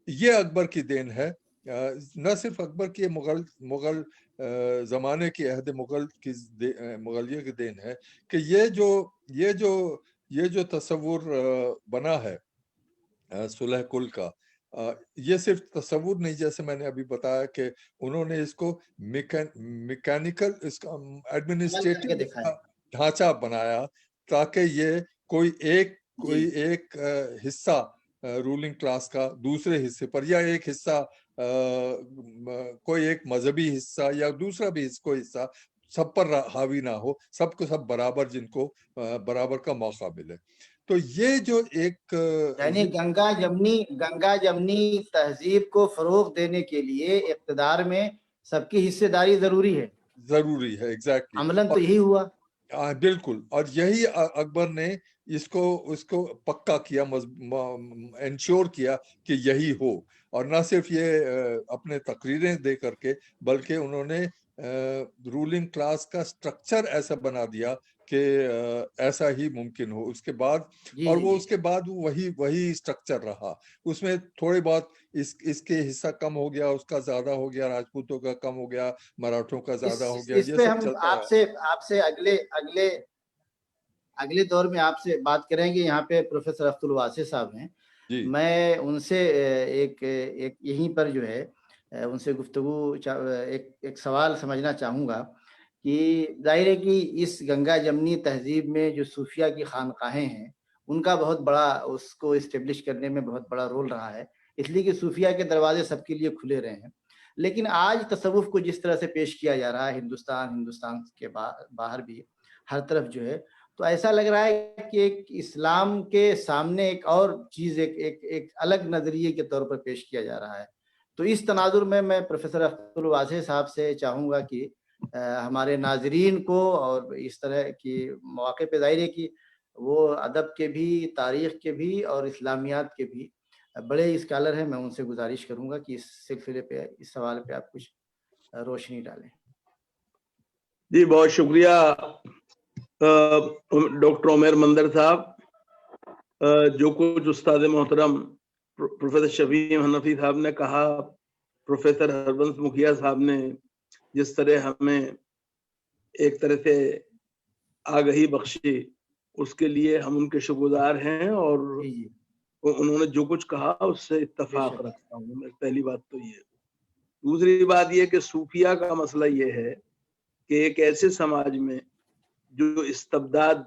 ये अकबर की देन है, न सिर्फ अकबर की, मुगल जमाने की अहद मुगलिया की देन है कि ये जो तस्वुर बना है सुलह कुल का, ये सिर्फ तस्वुर नहीं, जैसे मैंने अभी बताया कि उन्होंने इसको मैकेनिकल, इसका एडमिनिस्ट्रेटिव ढांचा बनाया ताकि ये कोई एक हिस्सा रूलिंग क्लास का दूसरे हिस्से पर, या एक हिस्सा कोई एक मजहबी हिस्सा या दूसरा भी कोई हिस्सा सब पर हावी ना हो, सबको सब बराबर, जिनको बराबर का मौका मिले। तो ये जो एक यानी गंगा जमनी तहजीब को फरोग देने के लिए इक़्तिदार में सबकी हिस्सेदारी जरूरी है एग्जैक्टली। अमलन तो यही हुआ। बिल्कुल, और यही अकबर ने इसको पक्का किया, इंश्योर किया कि यही हो। और ना सिर्फ ये अपने तकरीरें दे करके, बल्कि उन्होंने रूलिंग क्लास का स्ट्रक्चर ऐसा बना दिया कि ऐसा ही मुमकिन हो उसके बाद। और वो उसके बाद वही स्ट्रक्चर रहा। उसमें थोड़ी बहुत इसके हिस्सा कम हो गया, उसका ज्यादा हो गया, राजपूतों का कम हो गया, मराठों का ज्यादा हो गया, ये सब चलता है। आपसे अगले दौर में आपसे बात करेंगे। यहाँ पे प्रोफेसर अब्दुल वासी साहब हैं, मैं उनसे एक यहीं पर जो है उनसे गुफ्तगू एक सवाल समझना चाहूँगा कि जाहिर है कि इस गंगा जमनी तहजीब में जो सूफिया की खानकाहें हैं उनका बहुत बड़ा, उसको इस्टेब्लिश करने में बहुत बड़ा रोल रहा है, इसलिए कि सूफिया के दरवाजे सबके लिए खुले रहे हैं। लेकिन आज तसव्वुफ को जिस तरह से पेश किया जा रहा है हिंदुस्तान के बाहर भी हर तरफ जो है, तो ऐसा लग रहा है कि एक इस्लाम के सामने एक और चीज एक अलग नजरिए के तौर पर पेश किया जा रहा है। तो इस तनाजुर में मैं प्रोफेसर अब्दुल वासी साहब से चाहूँगा कि हमारे नाजरीन को और इस तरह की मौके पे जाहिर है कि वो अदब के भी, तारीख के भी और इस्लामियात के भी बड़े स्कॉलर हैं। मैं उनसे गुजारिश करूँगा कि इस सिलसिले पे, इस सवाल पे आप कुछ रोशनी डालें। जी बहुत शुक्रिया डॉक्टर उमर मंदर साहब। जो कुछ उस्ताद मोहतरम प्रोफेसर शफीम हनफी साहब ने कहा, प्रोफेसर हरबंस मुखिया साहब ने जिस तरह हमें एक तरह से आगही बख्शी, उसके लिए हम उनके शुक्रगुजार हैं। और उन्होंने जो कुछ कहा उससे इत्तफाक रखता हूँ मैं। पहली बात तो ये। दूसरी बात ये कि सूफिया का मसला ये है कि एक ऐसे समाज में जो इस्तबदाद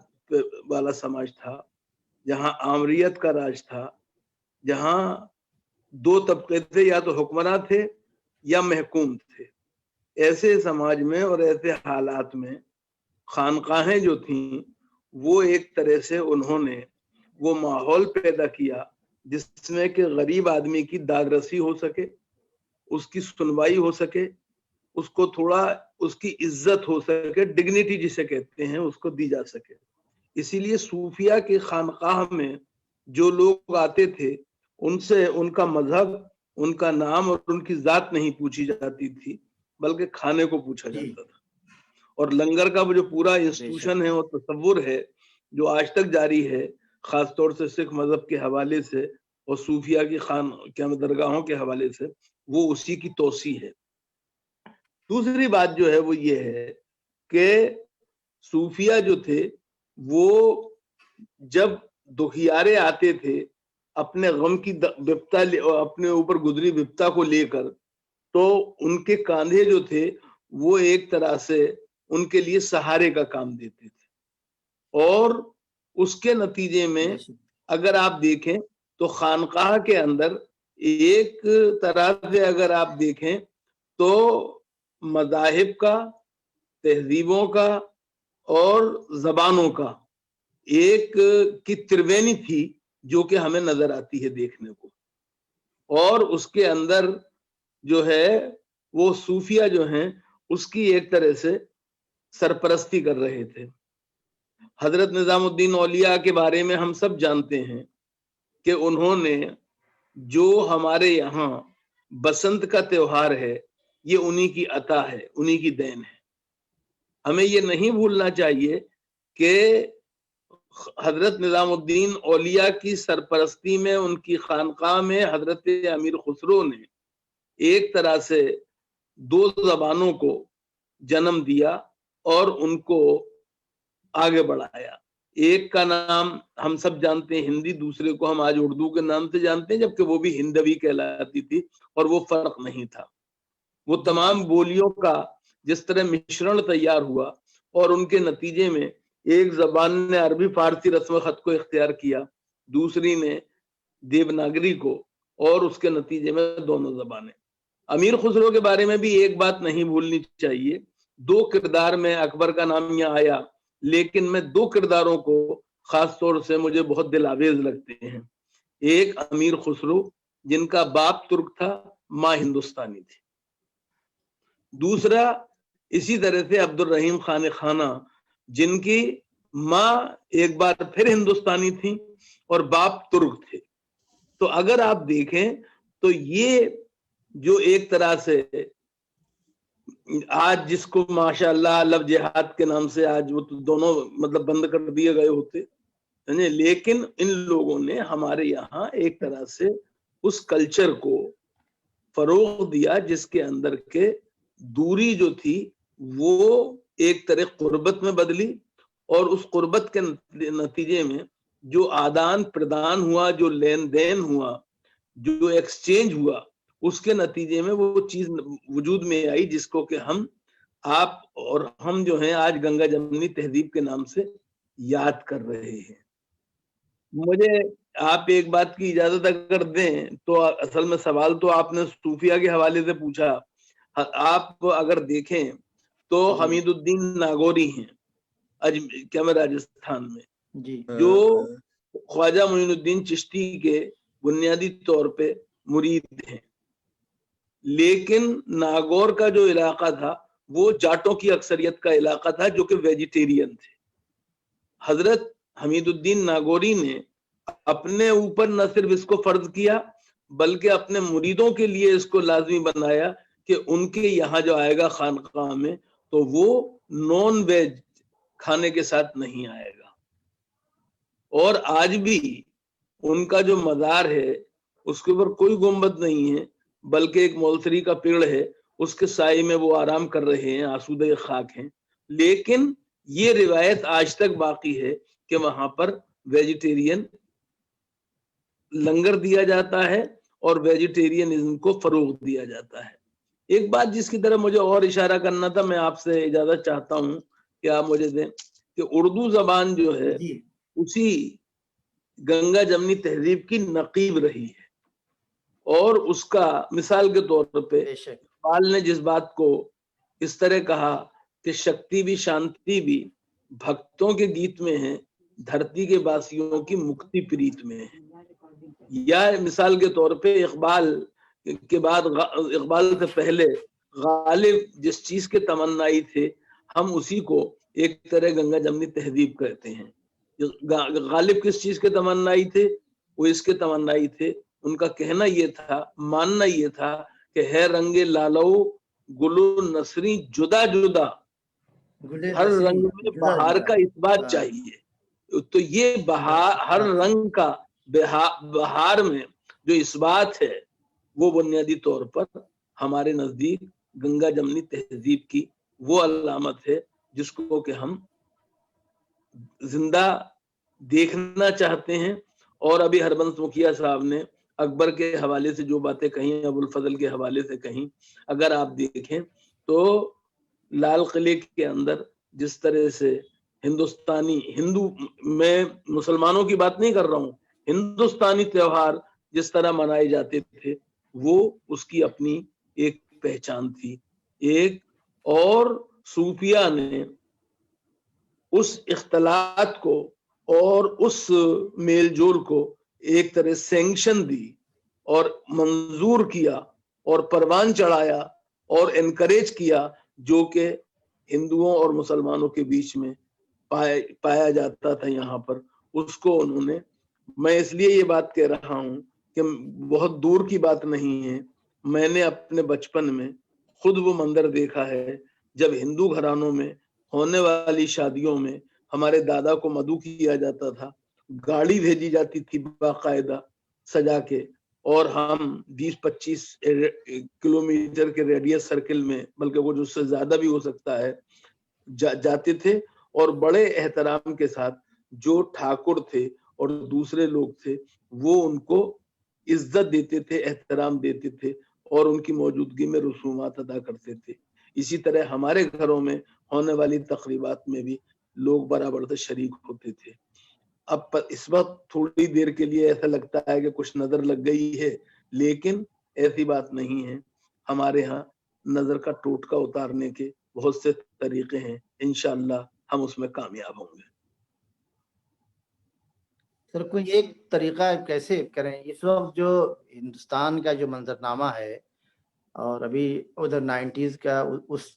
वाला समाज था, जहां आमरियत का राज था, जहां दो तबके थे, या तो हुक्मरान थे या महकूम थे, ऐसे समाज में और ऐसे हालात में खानकाहें जो थीं वो एक तरह से उन्होंने वो माहौल पैदा किया जिसमें कि गरीब आदमी की दादरसी हो सके, उसकी सुनवाई हो सके, उसको थोड़ा उसकी इज्जत हो सके, डिग्निटी जिसे कहते हैं उसको दी जा सके। इसीलिए सूफिया के खानकाह में जो लोग आते थे उनसे उनका मजहब, उनका नाम और उनकी जात नहीं पूछी जाती थी, बल्कि खाने को पूछा जाता था। और लंगर का वो जो पूरा इंस्टीट्यूशन है, वो तस्वुर है जो आज तक जारी है, खासतौर से सिख मजहब के हवाले से और सूफिया की क्या दरगाहों के हवाले से, वो उसी की तोसी है। दूसरी बात जो है वो ये है कि सूफिया जो थे वो जब दुखियारे आते थे अपने गम की विपता, अपने ऊपर गुजरी विपता को लेकर, तो उनके कांधे जो थे वो एक तरह से उनके लिए सहारे का काम देते थे। और उसके नतीजे में अगर आप देखें तो खानकाह के अंदर एक तरह से अगर आप देखें तो मज़ाहिब का, तहजीबों का और जबानों का एक की त्रिवेणी थी जो कि हमें नजर आती है देखने को। और उसके अंदर जो है वो सूफिया जो हैं उसकी एक तरह से सरपरस्ती कर रहे थे। हजरत निजामुद्दीन औलिया के बारे में हम सब जानते हैं कि उन्होंने जो हमारे यहाँ बसंत का त्योहार है ये उन्हीं की अता है, उन्हीं की देन है। हमें ये नहीं भूलना चाहिए कि हजरत निजामुद्दीन औलिया की सरपरस्ती में, उनकी खानकाह में हजरत अमीर खुसरो ने एक तरह से दो जबानों को जन्म दिया और उनको आगे बढ़ाया। एक का नाम हम सब जानते हैं हिंदी, दूसरे को हम आज उर्दू के नाम से जानते हैं, जबकि वो भी हिंदवी कहलाती थी और वो फर्क नहीं था। वो तमाम बोलियों का जिस तरह मिश्रण तैयार हुआ और उनके नतीजे में एक जबान ने अरबी फारसी रस्म खत को इख्तियार किया, दूसरी ने देवनागरी को, और उसके नतीजे में दोनों जबानें। अमीर खुसरो के बारे में भी एक बात नहीं भूलनी चाहिए। दो किरदार में अकबर का नाम यहाँ आया, लेकिन मैं दो किरदारों को खास तौर से मुझे बहुत दिलावेज लगते हैं। एक अमीर खुसरो जिनका बाप तुर्क था, माँ हिंदुस्तानी थी। दूसरा इसी तरह से अब्दुल रहीम खान खाना जिनकी माँ एक बार फिर हिंदुस्तानी थी और बाप तुर्क थे। तो अगर आप देखें तो ये जो एक तरह से आज जिसको माशाअल्लाह लव जिहाद के नाम से आज वो तो दोनों मतलब बंद कर दिए गए होते, लेकिन इन लोगों ने हमारे यहाँ एक तरह से उस कल्चर को फरोग दिया जिसके अंदर के दूरी जो थी वो एक तरह कुर्बत में बदली, और उस कुर्बत के नतीजे में जो आदान प्रदान हुआ, जो लेन देन हुआ, जो एक्सचेंज हुआ, उसके नतीजे में वो चीज वजूद में आई जिसको कि हम आप और हम जो हैं आज गंगा जमनी तहजीब के नाम से याद कर रहे हैं। मुझे आप एक बात की इजाजत अगर दें तो असल में सवाल तो आपने सूफिया के हवाले से पूछा। आप अगर देखें तो हमीदुद्दीन नागौरी हैं क्या में राजस्थान में जी, जो ख्वाजा मोइनुद्दीन चिश्ती के बुनियादी तौर पे मुरीद हैं, लेकिन नागौर का जो इलाका था वो जाटों की अक्सरियत का इलाका था जो कि वेजिटेरियन थे। हजरत हमीदुद्दीन नागौरी ने अपने ऊपर न सिर्फ इसको फर्ज किया बल्कि अपने मुरीदों के लिए इसको लाजमी बनाया कि उनके यहाँ जो आएगा खानकाह में तो वो नॉन वेज खाने के साथ नहीं आएगा। और आज भी उनका जो मज़ार है उसके ऊपर कोई गुंबद नहीं है बल्कि एक मौलसरी का पेड़ है, उसके साए में वो आराम कर रहे हैं, आसूदे खाक हैं। लेकिन ये रिवायत आज तक बाकी है कि वहां पर वेजिटेरियन लंगर दिया जाता है और वेजिटेरियनिज्म को फरोग दिया जाता है। एक बात जिसकी तरफ मुझे और इशारा करना था, मैं आपसे इजाजत चाहता हूं कि आप मुझे दें, कि उर्दू जबान जो है उसी गंगा जमनी तहजीब की नकीब रही है, और उसका मिसाल के तौर पे इकबाल ने जिस बात को इस तरह कहा कि शक्ति भी शांति भी भक्तों के गीत में है, धरती के वासियों की मुक्ति प्रीत में है, या मिसाल के तौर पे इकबाल के बाद इकबाल से पहले गालिब जिस चीज के तमन्नाई थे हम उसी को एक तरह गंगा जमनी तहजीब कहते हैं। गालिब किस चीज के तमन्नाई थे? वो इसके तमन्नाई थे, उनका कहना ये था, मानना ये था कि है रंगे लालो गुलो नसरी जुदा जुदा, हर रंग में बहार का इस्बात चाहिए। तो ये बहार, हर रंग का बहार में जो इस्बात है वो बुनियादी तौर पर हमारे नजदीक गंगा जमनी तहजीब की वो अलामत है जिसको कि हम जिंदा देखना चाहते हैं। और अभी हरबंस मुखिया साहब ने अकबर के हवाले से जो बातें कही, अबुल फजल के हवाले से कही, अगर आप देखें तो लाल किले के अंदर जिस तरह से हिंदुस्तानी, हिंदू, मैं मुसलमानों की बात नहीं कर रहा हूं, हिंदुस्तानी त्योहार जिस तरह मनाए जाते थे वो उसकी अपनी एक पहचान थी एक। और सूफिया ने उस इख्तलात को और उस मेलजोल को एक तरह सैंक्शन दी और मंजूर किया और परवान चढ़ाया और एनकरेज किया जो कि हिंदुओं और मुसलमानों के बीच में पाया जाता था यहाँ पर, उसको उन्होंने, मैं इसलिए ये बात कह रहा हूँ कि बहुत दूर की बात नहीं है, मैंने अपने बचपन में खुद वो मंजर देखा है जब हिंदू घरानों में होने वाली शादियों में हमारे दादा को मधु किया जाता था, गाड़ी भेजी जाती थी बाकायदा सजा के, और हम 20-25 किलोमीटर के रेडियस सर्किल में, बल्कि वो उससे ज्यादा भी हो सकता है, जाते थे और बड़े एहतराम के साथ जो ठाकुर थे और दूसरे लोग थे वो उनको इज्जत देते थे, एहतराम देते थे और उनकी मौजूदगी में रसूमात अदा करते थे। इसी तरह हमारे घरों में होने वाली तकरीबात में भी लोग बराबर से शरीक होते थे। अब इस वक्त थोड़ी देर के लिए ऐसा लगता है कि कुछ नजर लग गई है, लेकिन ऐसी बात नहीं है। हमारे यहाँ नजर का टोटका उतारने के बहुत से तरीके हैं, इंशाअल्लाह हम उसमें कामयाब होंगे। सर कोई एक तरीका कैसे करें? इस वक्त जो हिंदुस्तान का जो मंजरनामा है और अभी उधर 90s का उस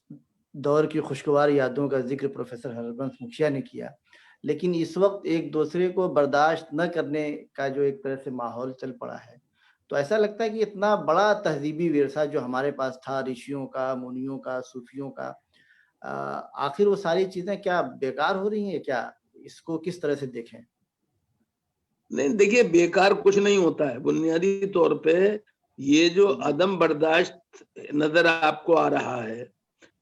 दौर की खुशगवार यादों का जिक्र प्रोफेसर हरबंस मुखिया ने किया, لیکن اس وقت ایک دوسرے کو برداشت نہ کرنے کا جو ایک طرح سے ماحول چل پڑا ہے، تو ایسا لگتا ہے کہ اتنا بڑا تہذیبی ورثہ جو ہمارے پاس تھا، رشیوں کا، منیوں کا، صوفیوں کا، آخر وہ ساری چیزیں کیا بیکار ہو رہی ہیں؟ کیا اس کو کس طرح سے دیکھیں؟ نہیں دیکھیے، بیکار کچھ نہیں ہوتا ہے. بنیادی طور پہ یہ جو عدم برداشت نظر آپ کو آ رہا ہے،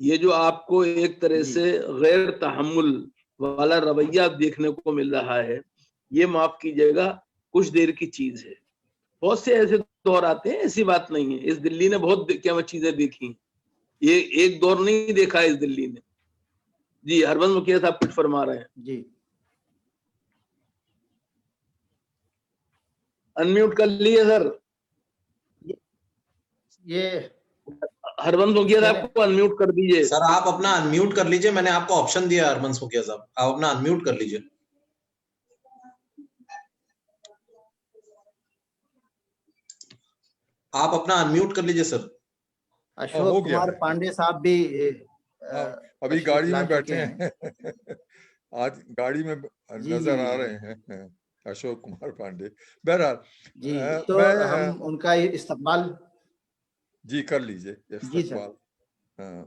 یہ جو آپ کو ایک طرح سے غیر تحمل والا رویہ دیکھنے کو مل رہا ہے، یہ معاف کیجیے گا کچھ دیر کی چیز ہے. بہت سے ایسے دور آتے ہیں، ایسی بات نہیں ہے. اس دلی نے بہت کیا چیزیں دیکھی ہیں، یہ ایک دور نہیں دیکھا اس دلی نے. جی ہربنس مکھیا صاحب کچھ فرما رہے ہیں. جی انمیوٹ کر لیے سر. یہ ہربنس مکھیا صاحب کو انمیوٹ کر دیجیے. سر آپ اپنا انمیوٹ کر لیجئے، میں نے آپ کو آپشن دیا ہے ہربنس مکھیا صاحب، آپ اپنا انمیوٹ کر لیجئے. آپ اپنا انمیوٹ کر لیجئے سر. اشوک کمار پانڈے صاحب بھی ابھی گاڑی میں بیٹھے ہیں. آج گاڑی میں نظر آ رہے ہیں اشوک کمار پانڈے. بہرحال جی تو ہم ان کا استقبال جی کر لیجئے. استقبال ہاں،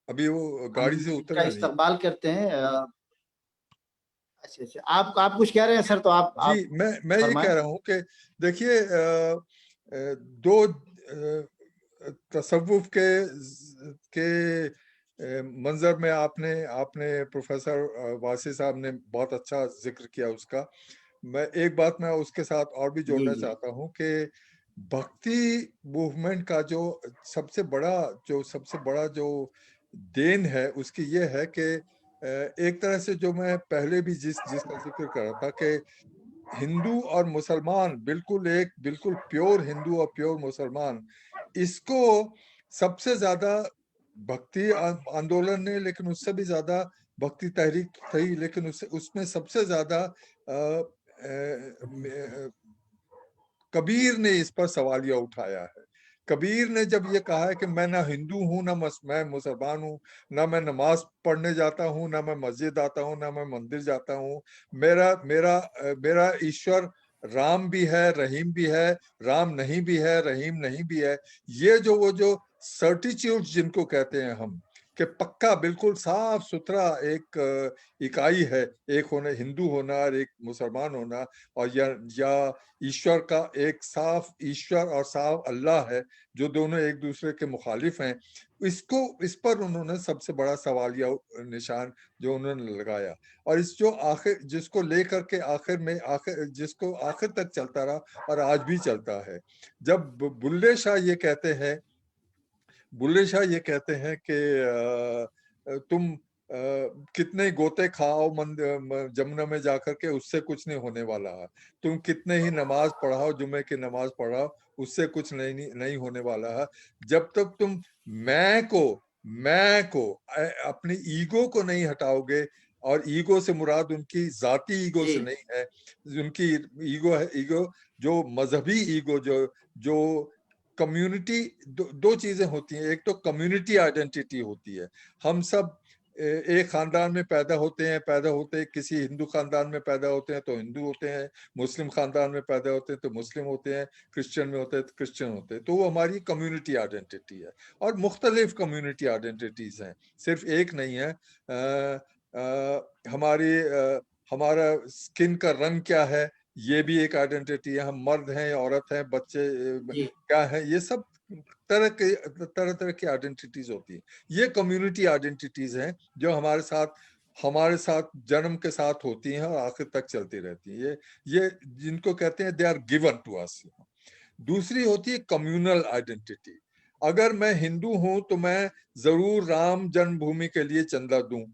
ابھی وہ گاڑی سے اترے نہیں. استقبال کرتے ہیں. اچھا اچھا، آپ کچھ کہہ رہے ہیں سر؟ تو آپ جی میں یہ کہہ رہا ہوں کہ دیکھیے، دو تصوف کے منظر میں آپ نے پروفیسر واسی صاحب نے بہت اچھا ذکر کیا اس کا. میں ایک بات میں اس کے ساتھ اور بھی جوڑنا چاہتا ہوں کہ بھکتی موومنٹ کا جو سب سے بڑا جو دین ہے اس کی یہ ہے کہ ایک طرح سے جو میں پہلے بھی جس کا ذکر کر رہا تھا کہ ہندو اور مسلمان بالکل پیور ہندو اور پیور مسلمان، اس کو سب سے زیادہ بھکتی آندولن نے، لیکن اس سے بھی زیادہ بھکتی تحریک تھی، لیکن اس میں سب سے زیادہ کبیر نے اس پر سوالیہ اٹھایا ہے. کبیر نے جب یہ کہا ہے کہ میں نہ ہندو ہوں، نہ میں مسلمان ہوں، نہ میں نماز پڑھنے جاتا ہوں، نہ میں مسجد آتا ہوں، نہ میں مندر جاتا ہوں، میرا ایشور رام بھی ہے، رحیم بھی ہے، رام نہیں بھی ہے، رحیم نہیں بھی ہے. یہ وہ جو سرٹیچیوڈ جن کو کہتے ہیں ہم، کہ پکا بالکل صاف ستھرا ایک اکائی ہے، ایک ہونا ہندو ہونا اور ایک مسلمان ہونا، اور یا ایشور کا ایک صاف ایشور اور صاف اللہ ہے، جو دونوں ایک دوسرے کے مخالف ہیں. اس پر انہوں نے سب سے بڑا سوالیہ نشان جو انہوں نے لگایا، اور جس کو لے کر کے جس کو آخر تک چلتا رہا اور آج بھی چلتا ہے. جب بلے شاہ یہ کہتے ہیں کہ تم کتنے گوتے کھاؤ جمنا میں جا کر کے، اس سے کچھ نہیں ہونے والا ہے. تم کتنے ہی نماز پڑھاؤ، جمعے کی نماز پڑھاؤ، اس سے کچھ نہیں ہونے والا ہے. جب تک تم میں کو اپنی ایگو کو نہیں ہٹاؤ گے، اور ایگو سے مراد ان کی ذاتی ایگو سے نہیں ہے، ان کی ایگو جو مذہبی ایگو جو کمیونٹی، دو چیزیں ہوتی ہیں. ایک تو کمیونٹی آئیڈینٹی ہوتی ہے، ہم سب ایک خاندان میں پیدا ہوتے کسی ہندو خاندان میں پیدا ہوتے ہیں تو ہندو ہوتے ہیں، مسلم خاندان میں پیدا ہوتے ہیں تو مسلم ہوتے ہیں، کرسچن میں ہوتے ہیں تو کرسچن ہوتے ہیں. تو وہ ہماری کمیونٹی آئیڈینٹی ہے، اور مختلف کمیونٹی آئیڈینٹیز ہیں، صرف ایک نہیں ہے. ہمارا سکن کا رنگ کیا ہے، یہ بھی ایک آئیڈینٹی ہے. ہم مرد ہیں، عورت ہیں، بچے کیا ہیں، یہ سب طرح کی آئیڈینٹیز ہوتی ہیں. یہ کمیونٹی آئیڈینٹیز ہیں جو ہمارے ساتھ جنم کے ساتھ ہوتی ہیں اور آخر تک چلتی رہتی ہیں. یہ جن کو کہتے ہیں دے آر گیون ٹو اس. دوسری ہوتی ہے کمیونل آئیڈینٹی. اگر میں ہندو ہوں تو میں ضرور رام جنم بھومی کے لیے چندہ دوں.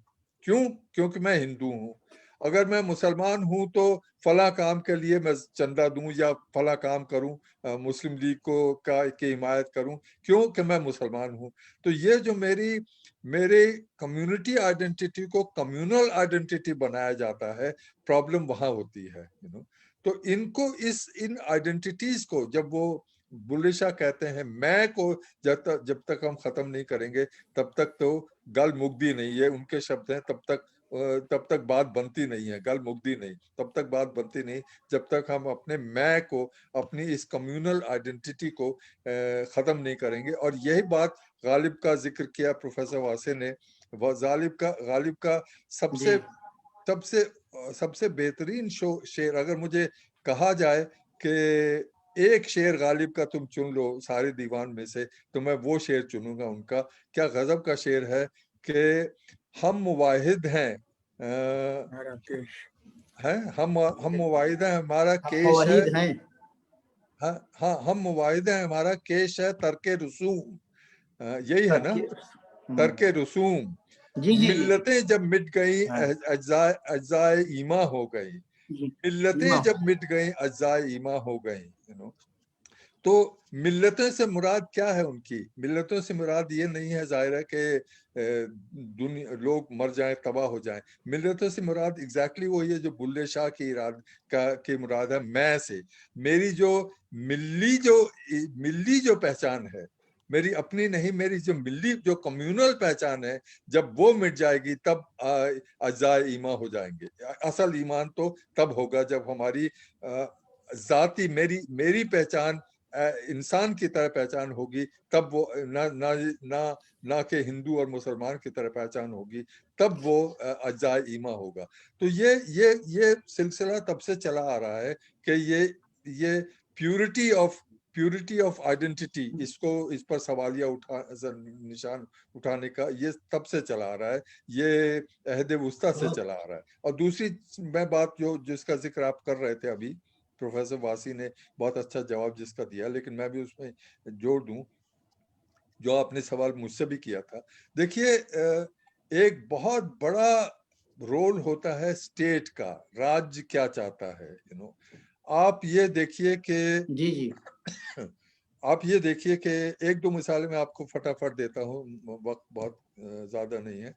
کیونکہ میں ہندو ہوں. اگر میں مسلمان ہوں تو فلاں کام کے لیے میں چندہ دوں یا فلاں کام کروں، مسلم لیگ کی حمایت کروں، کیونکہ میں مسلمان ہوں. تو یہ جو میرے کمیونٹی آئیڈینٹی کو کمیونل آئیڈینٹی بنایا جاتا ہے، پرابلم وہاں ہوتی ہے. تو ان آئیڈینٹیز کو جب وہ بلے شاہ کہتے ہیں میں کو جب تک ہم ختم نہیں کریں گے تب تک تو گل مکدی نہیں ہے، ان کے شبد ہیں، تب تک तब तक बात बनती नहीं है, गल मुक्ति नहीं, तब तक बात बनती नहीं जब तक हम अपने मैं को, अपनी इस कम्युनल आइडेंटिटी को खत्म नहीं करेंगे। और यही बात गालिब का जिक्र किया प्रोफेसर वासे ने। गालिब का सबसे सबसे सबसे बेहतरीन शेर अगर मुझे कहा जाए कि एक शेर गालिब का तुम चुन लो सारे दीवान में से, तो मैं वो शेर चुनूंगा उनका। क्या गजब का शेर है कि हम मुवाहिद हैं, हम मुवाहिद हैं, हमारा केश है, हाँ हम मुवाहिद हैं, हमारा केश है तर्के रसूम, यही है ना, तर्के रसूम। मिल्लतें जब मिट गई अज्जाए ईमा हो गई, मिल्लतें जब मिट गई अज्जाए ईमा हो गई। तो मिल्लतों से मुराद क्या है उनकी? मिल्लतों से मुराद ये नहीं है जाहिर है कि दुनिया लोग मर जाएं, तबाह हो जाएं। मिल्लतों से मुराद एग्जैक्टली वो ये जो बुल्ले शाह की मुराद है मैं से। मेरी जो मिल्ली जो पहचान है, मेरी अपनी नहीं, मेरी जो मिल्ली जो कम्युनल पहचान है, जब वो मिट जाएगी तब अज्जाए ईमान हो जाएंगे। असल ईमान तो तब होगा जब हमारी जाती मेरी पहचान इंसान की तरह पहचान होगी, तब वो ना कि हिंदू और मुसलमान की तरह पहचान होगी, तब वो अज्जाए ईमा होगा। तो ये सिलसिला तब से चला आ रहा है कि ये प्यूरिटी ऑफ आइडेंटिटी, इस पर सवालिया निशान उठाने का ये तब से चला आ रहा है, ये अहद वुस्ता से चला आ रहा है। और दूसरी मैं बात जिसका जिक्र आप कर रहे थे अभी, प्रोफेसर वासी ने बहुत अच्छा जवाब जिसका दिया, लेकिन मैं भी उसमें जोड़ दूं जो आपने सवाल मुझसे भी किया था। देखिए, एक बहुत बड़ा रोल होता है स्टेट का, राज्य क्या चाहता है। आप ये देखिए कि आप ये देखिए कि एक दो मिसालें मैं आपको फटाफट देता हूँ, वक्त बहुत ज्यादा नहीं है।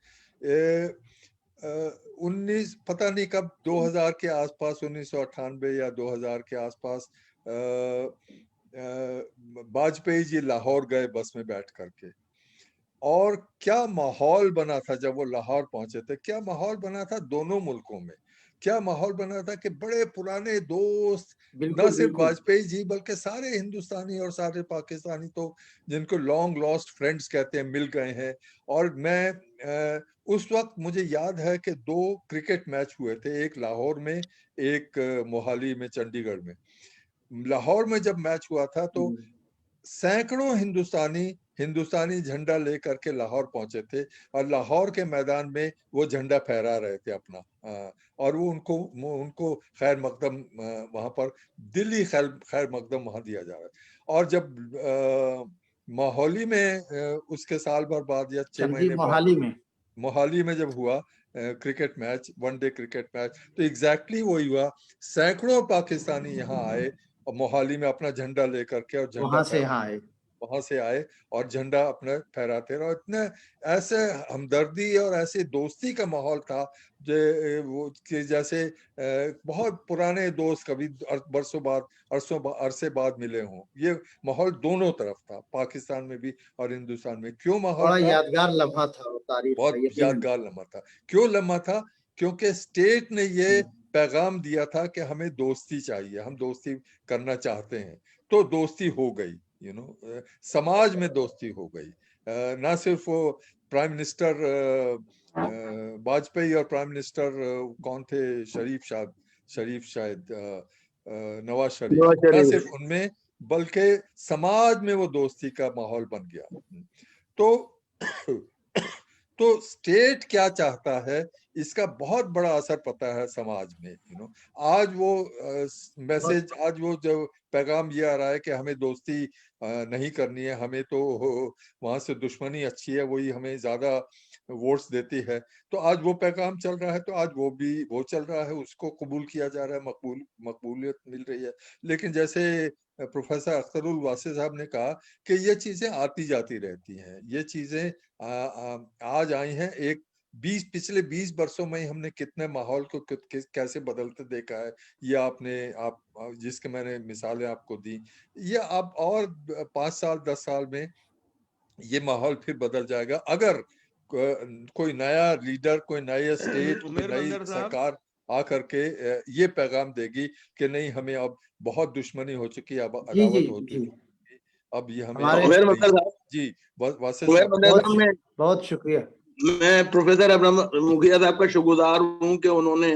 19 पता नहीं कब 2000 के आसपास, 1998 या 2000 के आसपास वाजपेयी जी लाहौर गए बस में बैठ करके, और क्या माहौल बना था जब वो लाहौर पहुंचे थे। क्या माहौल बना था दोनों मुल्कों में, क्या माहौल बना था कि बड़े पुराने दोस्त, न सिर्फ वाजपेयी जी बल्कि सारे हिंदुस्तानी और सारे पाकिस्तानी तो जिनको लॉन्ग लॉस्ट फ्रेंड्स कहते हैं, मिल गए हैं। और मैं उस वक्त मुझे याद है कि 2 क्रिकेट मैच हुए थे, एक लाहौर में, एक मोहाली में, चंडीगढ़ में। लाहौर में जब मैच हुआ था तो सैकड़ों हिंदुस्तानी झंडा लेकर के लाहौर पहुंचे थे, और लाहौर के मैदान में वो झंडा फहरा रहे थे अपना, और वो उनको खैर मकदम वहां पर दिल्ली खैर मकदम वहां दिया जा रहा है। और जब मोहाली में उसके साल भर बाद या 6 महीने बाद मोहाली में जब हुआ cricket match, one day cricket match, तो एग्जैक्टली वही हुआ। सैकड़ों पाकिस्तानी यहाँ आए और मोहाली में अपना झंडा लेकर के, और झंडा वहां से आए और झंडा अपना फहराते रहे। इतने ऐसे हमदर्दी और ऐसे दोस्ती का माहौल था वो कि जैसे बहुत पुराने दोस्त कभी अरसे बाद मिले हों। ये माहौल दोनों तरफ था, पाकिस्तान में भी और हिंदुस्तान में। क्यों माहौल था? यादगार लम्हा था, तारीख बहुत यादगार लम्हा था। क्यों लम्हा था? क्योंकि स्टेट ने ये पैगाम दिया था कि हमें दोस्ती चाहिए, हम दोस्ती करना चाहते हैं, तो दोस्ती हो गई। समाज में दोस्ती हो गई। ना सिर्फ वो प्राइम मिनिस्टर वाजपेयी और प्राइम मिनिस्टर कौन थे, शरीफ शायद नवाज शरीफ, ना सिर्फ उनमें बल्कि समाज में वो दोस्ती का माहौल बन गया। तो स्टेट क्या चाहता है इसका बहुत बड़ा असर पता है समाज में। आज वो मैसेज, आज वो जो पैगाम ये आ रहा है कि हमें दोस्ती नहीं करनी है, हमें तो वहां से दुश्मनी अच्छी है, वही हमें ज्यादा वोट्स देती है। तो आज वो पैगाम चल रहा है, तो आज वो चल रहा है, उसको कबूल किया जा रहा है, मकबूलियत मिल रही है। लेकिन जैसे प्रोफेसर अख्तरुल वासी साहब ने कहा कि ये चीजें आती जाती रहती हैं, ये चीजें आज आई हैं। पिछले 20 वर्षों में हमने कितने माहौल को कैसे बदलते देखा है, ये आप जिसके मैंने मिसालें आपको दी, ये आप और 5 साल 10 साल में ये माहौल फिर बदल जाएगा अगर कोई नया लीडर, कोई नया स्टेट, कोई उमेर नई बंदर साहब। सरकार आकर के ये पैगाम देगी कि नहीं, हमें अब बहुत दुश्मनी हो चुकी है, अब जी जी अदावत होती जी, है, अब ये हमें हमारे उमेर अब बंदर साहब, जी वासिफ उमेर साहब, बंदर बहुत साहब, बहुत शुक्रिया। मैं प्रोफेसर अब्राहम मुखिया साहब का शुक्रगुजार हूँ कि उन्होंने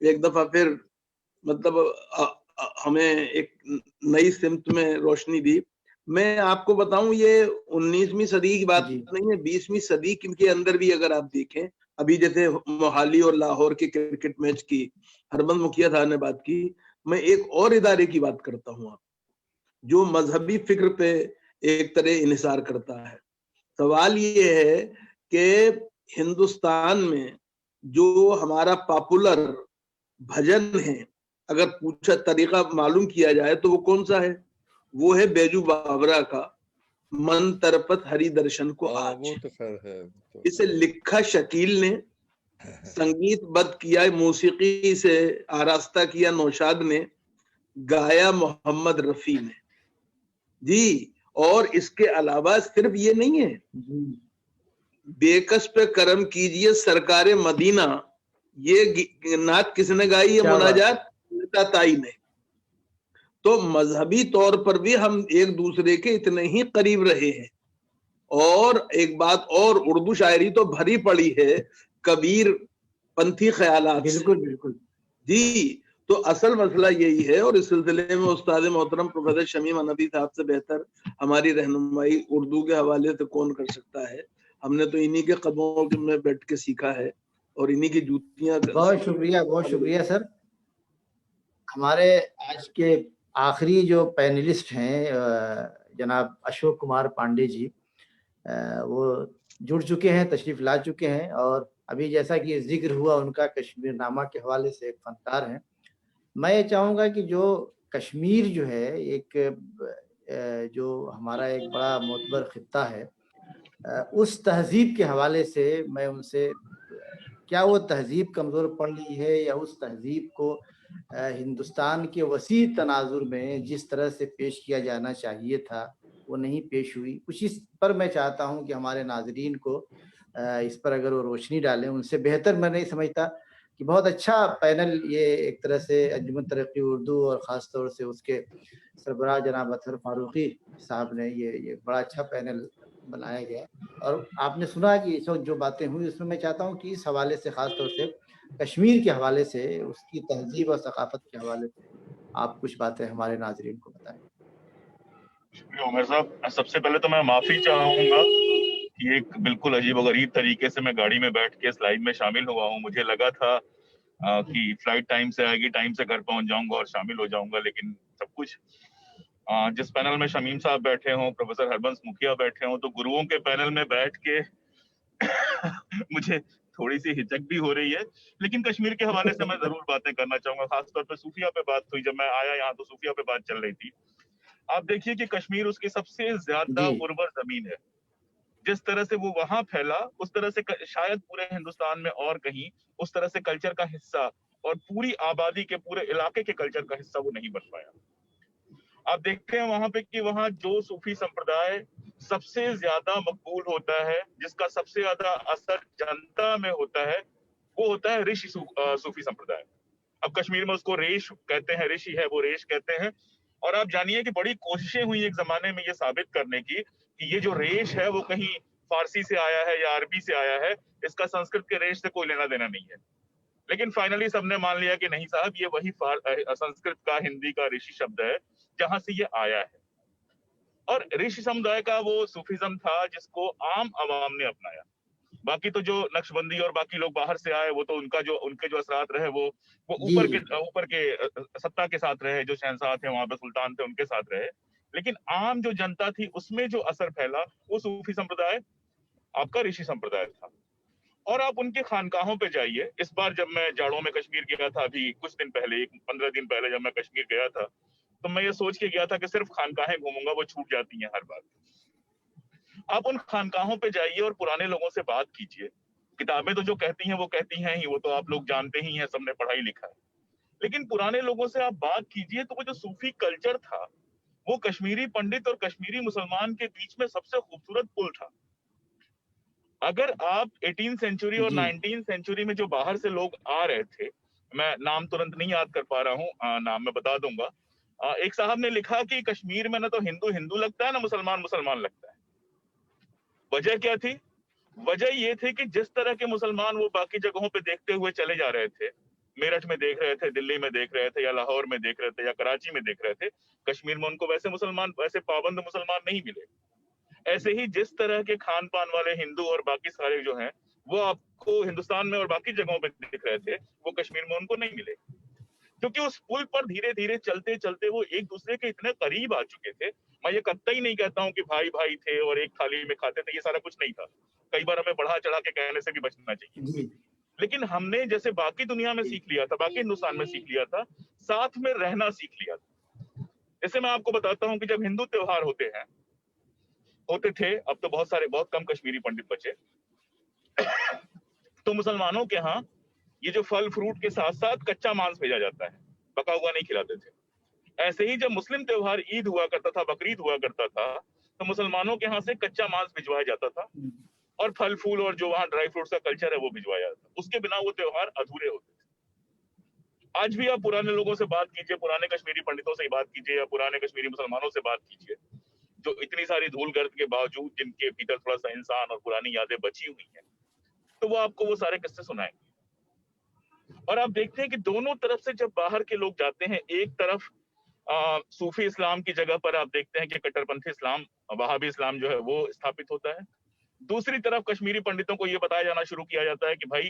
एक दफा फिर मतलब हमें एक नई सिमत में रोशनी दी। मैं आपको बताऊं, ये 19वीं सदी की बात जी नहीं है, 20वीं सदी के अंदर भी अगर आप देखें, अभी जैसे मोहाली और लाहौर के क्रिकेट मैच की हरबंस मुखिया साहब ने बात की, मैं एक और इदारे की बात करता हूँ आप, जो मजहबी फिक्र पे एक तरह इन्हिसार करता है। सवाल ये है कि हिंदुस्तान में जो हमारा पॉपुलर भजन है, अगर पूछा तरीका मालूम किया जाए तो वो कौन सा है? वो है बैजू बावरा का मन तरपत हरि दर्शन को आज। वो तो खैर है, तो इसे लिखा शकील ने, संगीतबद्ध किया, मौसीकी से आरास्ता किया नौशाद ने, गाया मोहम्मद रफी ने जी। और इसके अलावा सिर्फ ये नहीं है, बेकस पे करम कीजिए सरकारे मदीना, ये नात किसने गाई है? मुनाजात ताई ने। तो मजहबी तौर पर भी हम एक दूसरे के इतने ही करीब रहे हैं। और एक बात और, उर्दू शायरी तो भरी पड़ी है कबीर पंथी ख्यालात से। बिल्कुल बिल्कुल जी, तो असल मसला यही है। और इस सिलसिले में उस्ताद मोहतरम प्रोफेसर शमीम हनफी साहब से बेहतर हमारी रहनुमाई उर्दू के हवाले से कौन कर सकता है? हमने तो इन्हीं के कदमों में बैठ के सीखा है और इन्हीं की जूतियां। बहुत शुक्रिया सर। हमारे आज के आखिरी जो पैनलिस्ट हैं जनाब अशोक कुमार पांडे जी, वो जुड़ चुके हैं, तशरीफ ला चुके हैं। और अभी जैसा कि जिक्र हुआ उनका कश्मीर नामा के हवाले से, एक फनकार हैं। मैं ये चाहूँगा कि जो कश्मीर जो है एक जो हमारा एक बड़ा मोतबर खित्ता है, उस तहजीब के हवाले से मैं उनसे, क्या वो तहजीब कमज़ोर पड़ रही है या उस तहजीब को हिंदुस्तान के वसी तनाजुर में जिस तरह से पेश किया जाना चाहिए था वो नहीं पेश हुई, कुछ इस पर मैं चाहता हूं कि हमारे नाजरीन को इस पर अगर वो रोशनी डालें। उनसे बेहतर मैं नहीं समझता कि बहुत अच्छा पैनल ये एक तरह से अंजुमन तरक्की उर्दू और ख़ास तौर से उसके सरबराह जनाब अतहर फारूकी साहब ने ये बड़ा अच्छा पैनल बनाया गया। और आपने सुना कि इस वक्त जो बातें हुई उसमें मैं चाहता हूँ कि इस हवाले से, ख़ास तौर से कश्मीर के हवाले से, उसकी तहजीब और सकाफत के हवाले से आप कुछ बातें हमारे नाजरीन को बताएं। शुक्रिया उमर साहब। सबसे पहले तो मैं माफी चाहूंगा कि एक बिल्कुल अजीब गरीब तरीके से मैं गाड़ी में बैठ के इस लाइव में शामिल हुआ हूँ। मुझे लगा था कि फ्लाइट टाइम से आएगी, टाइम से घर पहुंच जाऊंगा और शामिल हो जाऊंगा, लेकिन सब कुछ जिस पैनल में शमीम साहब बैठे हों, प्रोफेसर हरबंस मुखिया बैठे हों, तो गुरुओं के पैनल में बैठ के मुझे थोड़ी सी हिचक भी हो रही है। लेकिन कश्मीर के हवाले से मैं जरूर बातें करना चाहूंगा। खासतौर पर सूफिया पे बात हुई, जब मैं आया यहाँ तो सूफिया पे बात चल रही थी। आप देखिए कि कश्मीर उसकी सबसे ज्यादा उर्वर जमीन है। जिस तरह से वो वहां फैला, उस तरह से शायद पूरे हिंदुस्तान में और कहीं उस तरह से कल्चर का हिस्सा और पूरी आबादी के, पूरे इलाके के कल्चर का हिस्सा वो नहीं बन पाया। आप देखते हैं वहां पे कि वहां जो सूफी संप्रदाय सबसे ज्यादा मकबूल होता है, जिसका सबसे ज्यादा असर जनता में होता है, वो होता है ऋषि सूफी संप्रदाय। अब कश्मीर में उसको रेश कहते हैं, ऋषि है वो रेश कहते हैं। और आप जानिए कि बड़ी कोशिशें हुई एक जमाने में ये साबित करने की कि ये जो रेश है वो कहीं फारसी से आया है या अरबी से आया है, इसका संस्कृत के रेश से कोई लेना देना नहीं है। लेकिन फाइनली सबने मान लिया कि नहीं साहब, ये वही संस्कृत का, हिंदी का ऋषि शब्द है जहां से ये आया है। और ऋषि समुदाय का वो सूफिज्म था जिसको आम आवाम ने अपनाया। बाकी तो जो नक्शबंदी और बाकी लोग बाहर से आए, वो तो उनके जो असरात रहे वो ऊपर के सत्ता के साथ रहे, जो शहंशाह थे वहां पे, सुल्तान थे, उनके साथ रहे। लेकिन आम जो जनता थी उसमें जो असर फैला वो सूफी संप्रदाय आपका ऋषि संप्रदाय था। और आप उनके खानकाहों पे जाइए। इस बार जब मैं जाड़ों में कश्मीर गया था, अभी कुछ दिन पहले, 15 दिन पहले जब मैं कश्मीर गया था, तो मैं ये सोच के गया था कि सिर्फ खानकाहें घूमूंगा, वो छूट जाती हैं हर बार। आप उन खानकाहों पे जाइए और पुराने लोगों से बात कीजिए। किताबें तो जो कहती हैं वो कहती हैं ही, वो तो आप लोग जानते ही हैं, सबने पढ़ाई लिखा है। लेकिन पुराने लोगों से आप बात कीजिए तो वो जो सूफी कल्चर था, वो कश्मीरी पंडित और कश्मीरी मुसलमान के बीच में सबसे खूबसूरत पुल था। अगर आप 18 सेंचुरी और जी 19 सेंचुरी में जो बाहर से लोग आ रहे थे, मैं नाम तुरंत नहीं याद कर पा रहा हूँ, नाम मैं बता दूंगा। एक साहब ने लिखा कि कश्मीर में ना तो हिंदू हिंदू लगता है ना मुसलमान मुसलमान लगता है। वजह क्या थी? वजह ये थी कि जिस तरह के मुसलमान वो बाकी जगहों पे देखते हुए चले जा रहे थे, मेरठ में देख रहे थे, दिल्ली में देख रहे थे, या लाहौर में देख रहे थे, या कराची में देख रहे थे, कश्मीर में उनको वैसे मुसलमान, वैसे पाबंद मुसलमान नहीं मिले। ऐसे ही जिस तरह के खान पान वाले हिंदू और बाकी सारे जो हैं वो आपको हिंदुस्तान में और बाकी जगहों पे दिख रहे थे, वो कश्मीर में उनको नहीं मिले, क्योंकि उस पुल पर धीरे धीरे चलते चलते वो एक दूसरे के इतने करीब आ चुके थे। मैं ये कतई नहीं कहता हूँ कि भाई भाई थे और एक थाली में खाते थे, ये सारा कुछ नहीं था। कई बार हमें बढ़ा चढ़ा के कहने से भी बचना चाहिए, जी लेकिन हमने जैसे बाकी दुनिया में सीख लिया था, बाकी हिंदुस्तान में सीख लिया था, साथ में रहना सीख लिया था। जैसे मैं आपको बताता हूँ कि जब हिंदू त्योहार होते थे, अब तो बहुत कम कश्मीरी पंडित बचे, तो मुसलमानों के यहाँ ये जो फल फ्रूट के साथ साथ कच्चा मांस भेजा जाता है, पका हुआ नहीं खिलाते थे। ऐसे ही जब मुस्लिम त्योहार ईद हुआ करता था, बकरीद हुआ करता था, तो मुसलमानों के यहाँ से कच्चा मांस भिजवाया जाता था और फल फूल और जो वहाँ ड्राई फ्रूट्स का कल्चर है वो भिजवाया जाता था। उसके बिना वो त्योहार अधूरे होते थे। आज भी आप पुराने लोगों से बात कीजिए, पुराने कश्मीरी पंडितों से बात कीजिए, या पुराने कश्मीरी मुसलमानों से बात कीजिए, जो इतनी सारी धूल गर्द के बावजूद जिनके भीतर थोड़ा सा इंसान और पुरानी यादें बची हुई हैं, तो वो आपको वो सारे किस्से सुनाएंगे। और आप देखते हैं कि दोनों तरफ से जब बाहर के लोग जाते हैं, एक तरफ सूफी इस्लाम की जगह पर आप देखते हैं कि कट्टरपंथी इस्लाम, वहाबी इस्लाम जो है वो स्थापित होता है। दूसरी तरफ कश्मीरी पंडितों को ये बताया जाना शुरू किया जाता है कि भाई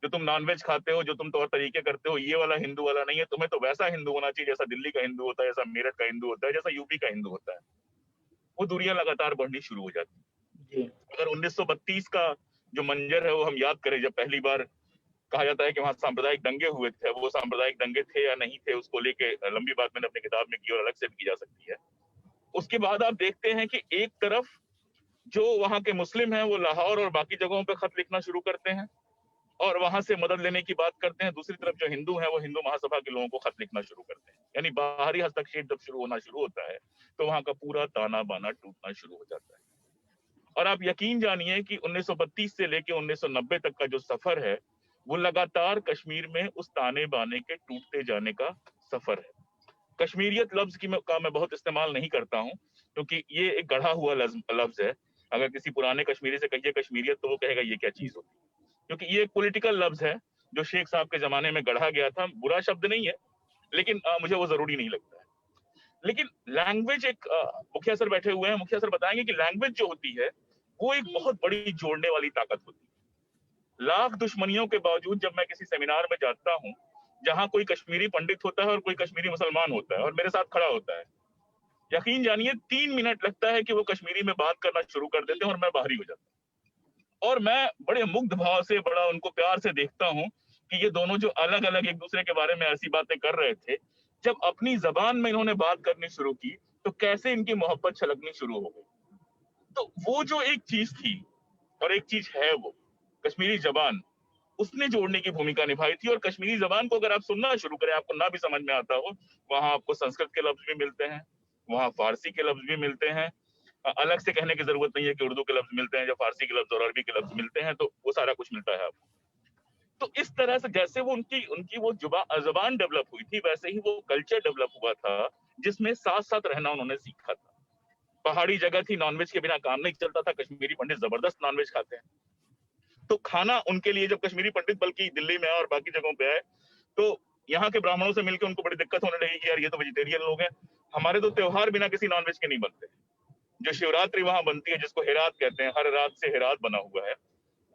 जो तुम नॉनवेज खाते हो, जो तुम तौर तरीके करते हो, ये वाला हिंदू वाला नहीं है, तुम्हें तो वैसा हिंदू होना चाहिए जैसा दिल्ली का हिंदू होता है, जैसा मेरठ का हिंदू होता है, जैसा यूपी का हिंदू होता है। वो दूरियां लगातार बढ़नी शुरू हो जाती है। जी अगर 1932 का जो मंजर है वो हम याद करें, जब पहली बार कहा जाता है कि वहां सांप्रदायिक दंगे हुए थे, वो सांप्रदायिक दंगे थे या नहीं थे, उसको लेके लंबी बात मैंने अपनी किताब में की और अलग से भी की जा सकती है। उसके बाद आप देखते हैं कि एक तरफ जो वहां के मुस्लिम हैं वो लाहौर और बाकी जगहों पे खत लिखना शुरू करते हैं और वहां से मदद लेने की बात करते हैं। दूसरी तरफ जो हिंदू हैं वो हिंदू महासभा के लोगों को खत लिखना शुरू करते हैं। यानी बाहरी हस्तक्षेप जब शुरू होना शुरू होता है तो वहां का पूरा ताना बाना टूटना शुरू हो जाता है। और आप यकीन जानिए कि 1932 से लेके 1990 तक का जो सफर है वो लगातार कश्मीर में उस ताने बाने के टूटते जाने का सफर है। कश्मीरियत लफ्ज का मैं बहुत इस्तेमाल नहीं करता हूँ, क्योंकि ये एक गढ़ा हुआ लफ्ज है। अगर किसी पुराने कश्मीरी से कहिए कश्मीरियत तो वो कहेगा ये क्या चीज होती है, क्योंकि ये एक पॉलिटिकल लफ्ज है जो शेख साहब के जमाने में गढ़ा गया था। बुरा शब्द नहीं है, लेकिन मुझे वो जरूरी नहीं लगता है। लेकिन लैंग्वेज एक मुखिया सर बैठे हुए हैं, मुखिया सर बताएंगे कि लैंग्वेज जो होती है वो एक बहुत बड़ी जोड़ने वाली ताकत होती है। लाख दुश्मनियों के बावजूद जब मैं किसी सेमिनार में जाता हूँ जहां कोई कश्मीरी पंडित होता है और कोई कश्मीरी मुसलमान होता है और मेरे साथ खड़ा होता है, यकीन जानिए 3 मिनट लगता है कि वो कश्मीरी में बात करना शुरू कर देते हैं और मैं बाहरी हो जाता हूँ। और मैं बड़े मुग्ध भाव से, बड़ा उनको प्यार से देखता हूँ कि ये दोनों जो अलग अलग एक दूसरे के बारे में ऐसी बातें कर रहे थे, जब अपनी जबान में इन्होंने बात करनी शुरू की तो कैसे इनकी मोहब्बत छलकनी शुरू हो गई। तो वो जो एक चीज थी और एक चीज है वो कश्मीरी जबान, उसने जोड़ने की भूमिका निभाई थी। और कश्मीरी जबान को अगर आप सुनना शुरू करें, आपको ना भी समझ में आता हो, वहां आपको संस्कृत के लफ्ज भी मिलते हैं, वहां फारसी के लफ्ज भी मिलते हैं। अलग से कहने की जरूरत नहीं है कि उर्दू के लफ्ज मिलते हैं, जब फारसी के लफ्ज और अरबी के लफ्ज मिलते हैं तो वो सारा कुछ मिलता है आपको। तो इस तरह से जैसे वो उनकी वो जबान डेवलप हुई थी, वैसे ही वो कल्चर डेवलप हुआ था जिसमें साथ साथ रहना उन्होंने सीखा था। पहाड़ी जगह थी, नॉनवेज के बिना काम नहीं चलता था। कश्मीरी पंडित जबरदस्त नॉनवेज खाते हैं, तो खाना उनके लिए, जब कश्मीरी पंडित बल्कि दिल्ली में और बाकी जगहों पे आए तो यहाँ के ब्राह्मणों से मिलकर उनको बड़ी दिक्कत होने लगी कि यार ये तो वेजिटेरियन लोग हैं, हमारे तो त्योहार बिना किसी नॉनवेज के नहीं बनते। जो शिवरात्रि वहां बनती है, जिसको हेरात कहते हैं, हर रात से हेरात बना हुआ है,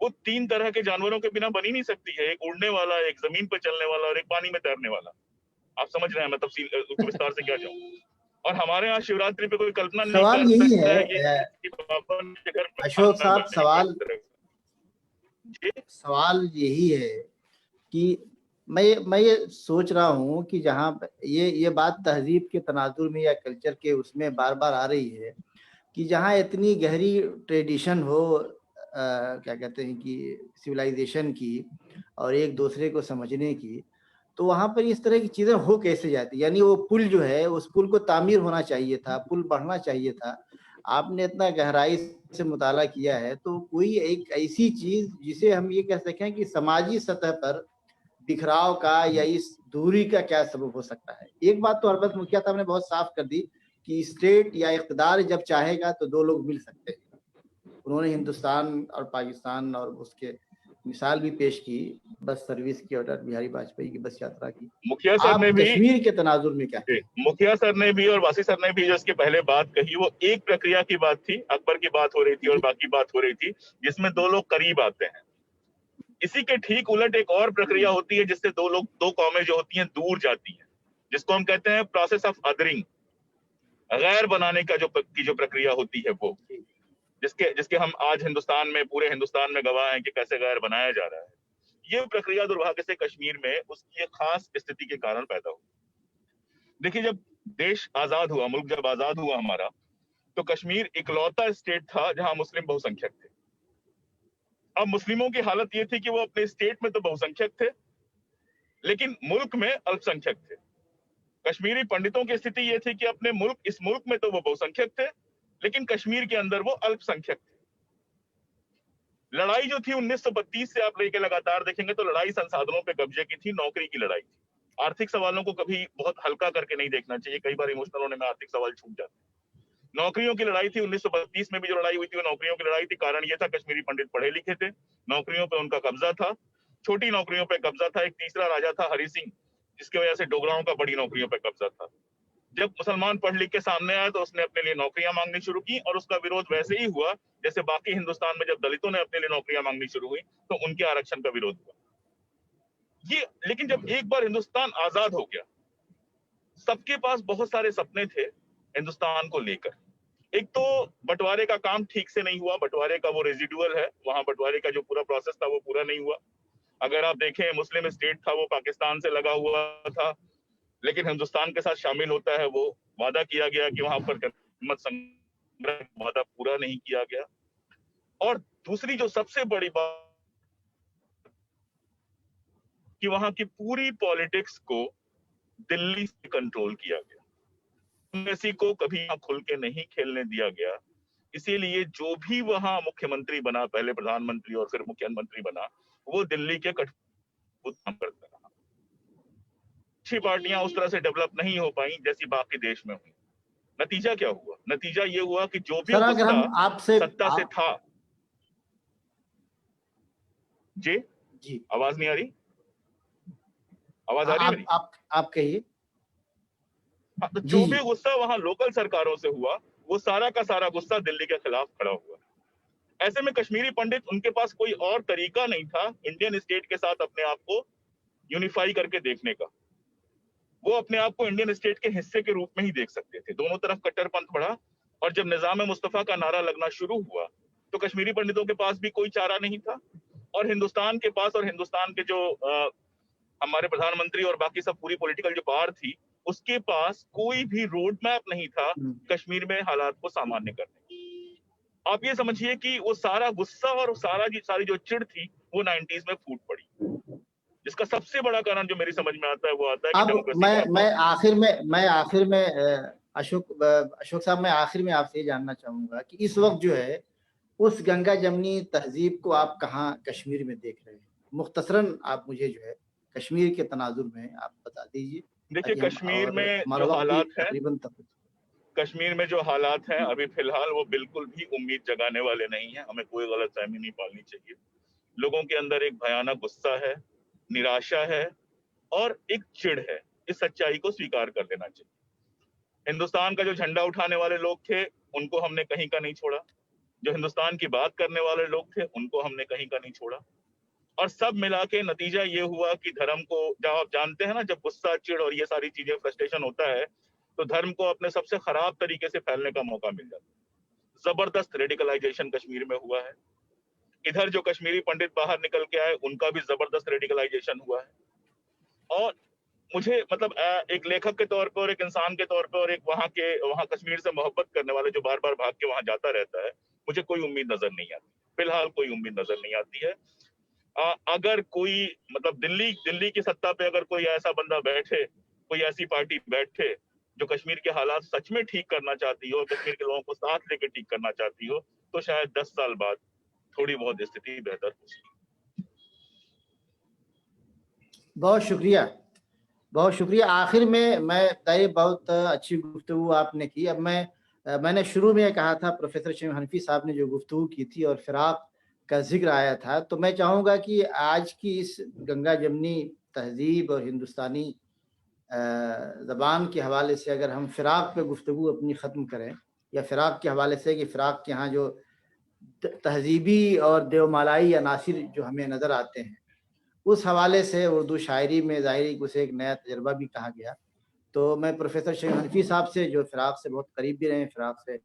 वो 3 तरह के जानवरों के बिना बन ही नहीं सकती है। एक उड़ने वाला, एक जमीन पर चलने वाला और एक पानी में तैरने वाला। आप समझ रहे हैं मैं तफसील उसको विस्तार से क्या जाऊं। और हमारे यहाँ शिवरात्रि पे कोई कल्पना नहीं सवाल कर यही सकता है कि बाबा के घर में अशोक खाना साहब, बने। सवाल यही है कि मैं ये सोच रहा हूँ कि जहाँ ये बात तहजीब के तनाजुर में या कल्चर के उसमें बार बार आ रही है कि जहाँ इतनी गहरी ट्रेडिशन हो, क्या कहते हैं कि सिविलाइजेशन की और एक दूसरे को समझने की, तो वहाँ पर इस तरह की चीज़ें हो कैसे जाती। यानी वो पुल जो है, उस पुल को तामीर होना चाहिए था, पुल बढ़ना चाहिए था। आपने इतना गहराई से मुताला किया है, तो कोई एक ऐसी चीज जिसे हम ये कह सकें कि समाजी सतह पर बिखराव का या इस दूरी का क्या सबब हो सकता है? एक बात तो हरबंस मुखिया साहब ने बहुत साफ कर दी कि स्टेट या इख्तिदार जब चाहेगा तो दो लोग मिल सकते हैं। उन्होंने हिंदुस्तान और पाकिस्तान और उसके मिसाल भी पेश की, बस सर्विस की और अटल बिहारी वाजपेयी की बस यात्रा की। मुखिया सर ने भी, कश्मीर के तनाजुर में क्या है? मुखिया सर ने भी और वासी सर ने भी जो इसके पहले बात कही, वो एक प्रक्रिया की बात थी, अकबर की बात हो रही थी और बाकी बात हो रही थी, जिसमें दो लोग करीब आते हैं। इसी के ठीक उलट एक और प्रक्रिया होती है जिससे दो कौमें जो होती हैं दूर जाती हैं, जिसको हम कहते हैं प्रोसेस ऑफ अदरिंग, गैर बनाने का जो प्रक्रिया होती है, वो जिसके हम आज हिंदुस्तान में, पूरे हिंदुस्तान में गवाह हैं कि कैसे गैर बनाया जा रहा है। ये प्रक्रिया दुर्भाग्य से कश्मीर में उसकी एक खास स्थिति के कारण पैदा हुई। देखिए, जब देश आजाद हुआ, मुल्क जब आजाद हुआ हमारा, तो कश्मीर इकलौता स्टेट था जहां मुस्लिम बहुसंख्यक थे। अब मुस्लिमों की हालत ये थी कि वो अपने स्टेट में तो बहुसंख्यक थे, लेकिन मुल्क में अल्पसंख्यक थे। कश्मीरी पंडितों की स्थिति ये थी कि इस मुल्क में तो वो बहुसंख्यक थे, लेकिन कश्मीर के अंदर वो अल्पसंख्यक थे। लड़ाई जो थी 1932 से आप लेके लगातार देखेंगे तो लड़ाई संसाधनों पे कब्जे की थी, नौकरी की लड़ाई थी। आर्थिक सवालों को कभी बहुत हल्का करके नहीं देखना चाहिए, कई बार इमोशनल होने में आर्थिक सवाल छूट जाते हैं। नौकरियों की लड़ाई थी। 1932 में भी जो लड़ाई हुई थी वो नौकरियों की लड़ाई थी। कारण ये था कश्मीरी पंडित पढ़े लिखे थे, नौकरियों पे उनका कब्जा था, छोटी नौकरियों पे कब्जा था। एक तीसरा राजा था हरि सिंह, जिसकी वजह से डोगराओं का बड़ी नौकरियों पे कब्जा था। जब मुसलमान पढ़ लिख के सामने आया तो उसने अपने लिए नौकरियां मांगनी शुरू की, और उसका विरोध वैसे ही हुआ जैसे बाकी हिंदुस्तान में जब दलितों ने अपने लिए नौकरियां मांगनी शुरू हुई तो उनके आरक्षण का विरोध हुआ। लेकिन जब एक बार हिंदुस्तान आजाद हो गया, सबके पास बहुत सारे सपने थे हिंदुस्तान को लेकर। एक तो बंटवारे का काम ठीक से नहीं हुआ, बंटवारे का वो रेजिडुअल है, वहां बंटवारे का जो पूरा प्रोसेस था वो पूरा नहीं हुआ। अगर आप देखें, मुस्लिम स्टेट था वो पाकिस्तान से लगा हुआ था, लेकिन हिंदुस्तान के साथ शामिल होता है, वो वादा किया गया कि वहां पर गनीमत संग्रह, वादा पूरा नहीं किया गया। और दूसरी जो सबसे बड़ी बात कि वहां की पूरी पॉलिटिक्स को दिल्ली से कंट्रोल किया गया, किसी को कभी खुल के नहीं खेलने दिया गया। इसीलिए जो भी वहां मुख्यमंत्री बना, पहले प्रधानमंत्री और फिर मुख्यमंत्री बना, वो दिल्ली के कठपुतली काम करता रहा। अच्छी पार्टियां उस तरह से डेवलप नहीं हो पाई जैसी बाकी देश में हुई। नतीजा क्या हुआ? नतीजा ये हुआ कि जो भी गुस्सा सत्ता से था, जी आवाज नहीं आ रही? आवाज आ रही है? आप कहिए। तो जो भी गुस्सा वहां लोकल सरकारों से हुआ, वो सारा का सारा गुस्सा दिल्ली के खिलाफ खड़ा हुआ। ऐसे में कश्मीरी पंडित, उनके पास कोई और तरीका नहीं था इंडियन स्टेट के साथ अपने आप को यूनिफाई करके देखने का। वो अपने आप को इंडियन स्टेट के हिस्से के रूप में ही देख सकते थे। दोनों तरफ कट्टरपंथ बढ़ा, और जब निजाम मुस्तफा का नारा लगना शुरू हुआ तो कश्मीरी पंडितों के पास भी कोई चारा नहीं था, और हिंदुस्तान के पास, और हिंदुस्तान के जो हमारे प्रधानमंत्री और बाकी सब पूरी पॉलिटिकल जो पावर थी, उसके पास कोई भी रोड मैप नहीं था कश्मीर में हालात को सामान्य करने। आप ये समझिए कि वो सारा गुस्सा और सारी जो चिढ़ थी वो 90s में फूट पड़ी, जिसका सबसे बड़ा कारण जो मेरी समझ में आता है वो आता है कि अब मैं आखिर में अशोक साहब, मैं आखिर में आपसे ये जानना चाहूंगा कि इस वक्त जो है उस गंगा जमनी तहजीब को आप कहाँ कश्मीर में देख रहे हैं? मुख्तसरन आप मुझे जो है कश्मीर के तनाजुर में आप बता दीजिए। देखिए, कश्मीर में जो हालात हैं, कश्मीर में जो हालात हैं अभी फिलहाल, वो बिल्कुल भी उम्मीद जगाने वाले नहीं है। हमें कोई गलतफहमी नहीं पालनी चाहिए। लोगों के अंदर एक भयानक गुस्सा है, निराशा है और एक चिढ़ है। इस सच्चाई को स्वीकार कर लेना चाहिए। हिंदुस्तान का जो झंडा उठाने वाले लोग थे उनको हमने कहीं का नहीं छोड़ा, जो हिंदुस्तान की बात करने वाले लोग थे उनको हमने कहीं का नहीं छोड़ा, और सब मिला के नतीजा ये हुआ कि धर्म को, जब आप जानते हैं ना, जब गुस्सा, चिढ़ और ये सारी चीजें, फ्रस्ट्रेशन होता है, तो धर्म को अपने सबसे खराब तरीके से फैलने का मौका मिल जाता है। जबरदस्त रेडिकलाइजेशन कश्मीर में हुआ है। इधर जो कश्मीरी पंडित बाहर निकल के आए, उनका भी जबरदस्त रेडिकलाइजेशन हुआ है। और मुझे, मतलब एक लेखक के तौर पर और एक इंसान के तौर पर और एक वहां कश्मीर से मोहब्बत करने वाले जो बार बार भाग के वहां जाता रहता है, मुझे कोई उम्मीद नजर नहीं आती। फिलहाल कोई उम्मीद नजर नहीं आती है। अगर कोई, मतलब दिल्ली की सत्ता पे अगर कोई ऐसा बंदा बैठे, कोई ऐसी पार्टी बैठे जो कश्मीर के हालात सच में ठीक करना चाहती हो, कश्मीर के लोगों को साथ लेकर ठीक करना चाहती हो, तो शायद 10 साल बाद थोड़ी बहुत स्थिति बेहतर हो सकती। बहुत शुक्रिया, बहुत शुक्रिया। आखिर में मैं बहुत अच्छी गुफ्तगू आपने की। अब मैंने शुरू में कहा था, प्रोफेसर शमीम हनफी साहब ने जो गुफ्तगू की थी और फिराक का जिक्र आया था, तो मैं चाहूँगा कि आज की इस गंगा जमनी तहजीब और हिंदुस्तानी ज़बान के हवाले से अगर हम फिराक पे गुफ्तगू अपनी ख़त्म करें, या फिराक के हवाले से कि फिराक के यहाँ जो तहजीबी और देवमालाई अनासिर जो हमें नज़र आते हैं, उस हवाले से उर्दू शायरी में ज़ाहिर उसे एक नया तजर्बा भी कहा गया। तो मैं प्रोफेसर शमीम हनफी साहब से, जो फिराक से बहुत करीब भी रहे, फिराक से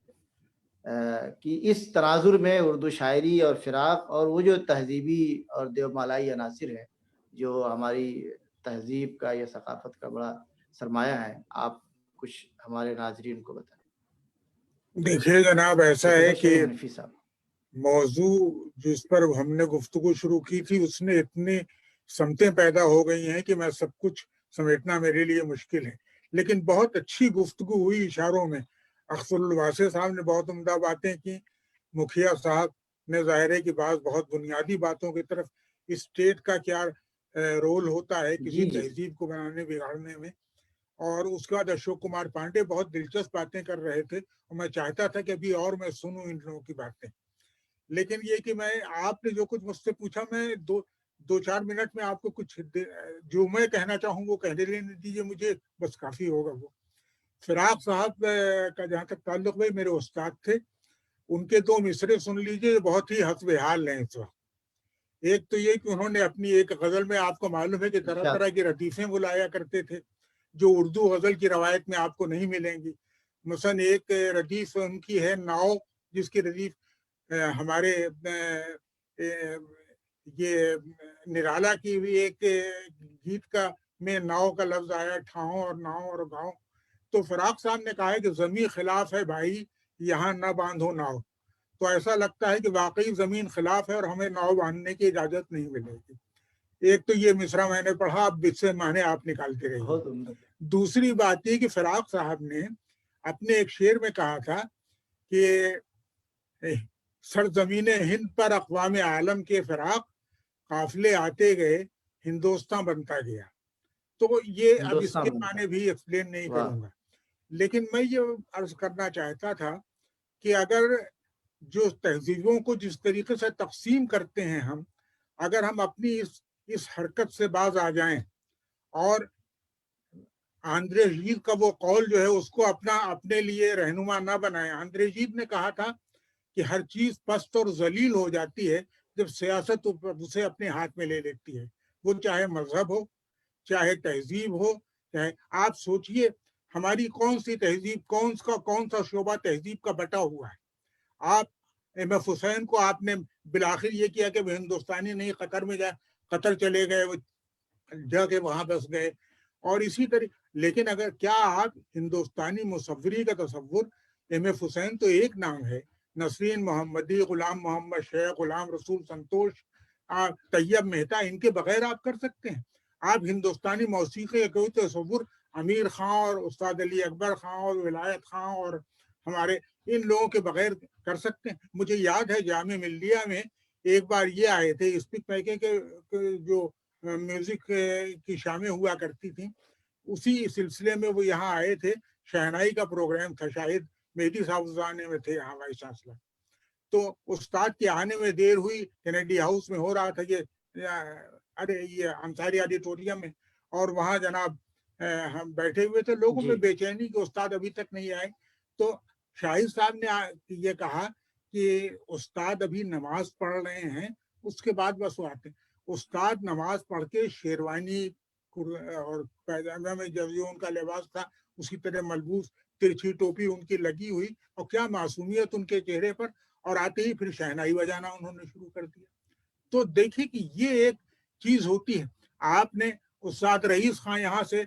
कि इस तनाजुर में उर्दू शायरी और फिराक और वो जो तहजीबी और देवमालाई अनासिर है जो हमारी तहजीब का या सकाफत का बड़ा सरमाया है, आप कुछ हमारे नाजरीन को बताएं। देखिए जनाब, ऐसा है कि हनफी साहब, मौजू जिस पर हमने गुफ्तगू शुरू की थी उसने इतनी समतें पैदा हो गई हैं कि मैं सब कुछ समेटना मेरे लिए मुश्किल है, लेकिन बहुत अच्छी गुफ्तगू हुई इशारों में। अख्तरुल वासे साहब ने बहुत उम्दा बातें की, मुखिया साहब ने ज़ाहिर है कि बहुत बुनियादी बातों की तरफ, स्टेट का क्या रोल होता है किसी तहजीब को बनाने बिगाड़ने में, और उसके बाद अशोक कुमार पांडे बहुत दिलचस्प बातें कर रहे थे और मैं चाहता था कि अभी और मैं सुनूं इन लोगों की बातें। लेकिन ये कि मैं, आपने जो कुछ मुझसे पूछा, मैं दो चार मिनट में आपको कुछ जो मैं कहना चाहूँ वो कहने लेने दीजिए मुझे, बस काफी होगा वो। फिराक साहब का जहाँ तक ताल्लुक, भाई मेरे उस्ताद थे, उनके 2 मिसरे सुन लीजिए, बहुत ही हस्बेहाल हैं इस वक्त। एक तो ये कि उन्होंने अपनी एक गजल में, आपको मालूम है कि तरह तरह की रदीफें बुलाया करते थे जो उर्दू गजल की रवायत में आपको नहीं मिलेंगी। मसलन एक रदीफ उनकी है नाव, जिसकी रदीफ हमारे ये निराला की भी एक गीत का में नाव का लफ्ज आया, ठाव और नाव और गांव। तो फिराक साहब ने कहा है कि जमीन खिलाफ है भाई, यहाँ न बांधो नाव। तो ऐसा लगता है कि वाकई जमीन खिलाफ है और हमें नाव बांधने की इजाजत नहीं मिलेगी। एक तो ये मिसरा मैंने पढ़ा, अब इससे माने आप निकालते रहिए। दूसरी बात ये कि फिराक साहब ने अपने एक शेर में कहा था कि सरजमीन हिंद पर अक़वाम आलम के फिराक, काफिले आते गए हिंदुस्तान बनता गया। तो ये अब इसके माने भी एक्सप्लेन नहीं करूंगा, लेकिन मैं ये अर्ज करना चाहता था कि अगर जो तहजीबों को जिस तरीके से तकसीम करते हैं हम, अगर हम अपनी इस हरकत से बाज आ जाएं और आंद्रेजीद का वो कौल जो है उसको अपने लिए रहनुमा ना बनाएं। आंद्रेजीद ने कहा था कि हर चीज पस्त और जलील हो जाती है जब सियासत उसे अपने हाथ में ले लेती है, वो चाहे मजहब हो, चाहे तहजीब हो, चाहे, आप सोचिए हमारी कौन सी तहजीब, कौन सा शोबा तहजीब का बटा हुआ है। आप एमएफ हुसैन को आपने बिलाखिर ये किया कि वो हिंदुस्तानी नहीं, कतर में कतर चले गए, वो जाके वहां बस गए, और इसी तरह। लेकिन अगर क्या आप हिंदुस्तानी मुसव्वरी का तसव्वुर, एमएफ हुसैन तो एक नाम है, नसरीन मोहम्मदी, गुलाम मोहम्मद शेख, गुलाम रसूल संतोष, तैयब मेहता, इनके बगैर आप कर सकते हैं? आप हिंदुस्तानी मौसीकी का कोई तसव्वुर अमीर खां और उस्ताद अली अकबर खां और विलायत खां और हमारे इन लोगों के बगैर कर सकते हैं? मुझे याद है जामे मिल्लिया में एक बार ये आए थे, स्पीक पैके के जो म्यूजिक की शामें हुआ करती थी, उसी सिलसिले में वो यहाँ आए थे, शहनाई का प्रोग्राम था, शायद मेहदी साहब ज़माने में थे यहाँ वाइस चांसलर। तो उस्ताद के आने में देर हुई, कैनेडी हाउस में हो रहा था ये अंसारी ऑडिटोरियम में, और वहाँ जनाब हम बैठे हुए थे, लोगों में बेचैनी कि उस्ताद अभी तक नहीं आए। तो शाहिद साहब ने ये कहा कि उस्ताद अभी नमाज पढ़ रहे हैं, उसके बाद बस वो आते हैं। उस्ताद नमाज पढ़ के शेरवानी और पैजामा में जब जो उनका लिबास था उसी तरह मलबूस, तिरछी टोपी उनकी लगी हुई, और क्या मासूमियत उनके चेहरे पर, और आते ही फिर शहनाई बजाना उन्होंने शुरू कर दिया। तो देखिए कि ये एक चीज होती है। आपने उस्ताद रईस खां यहाँ से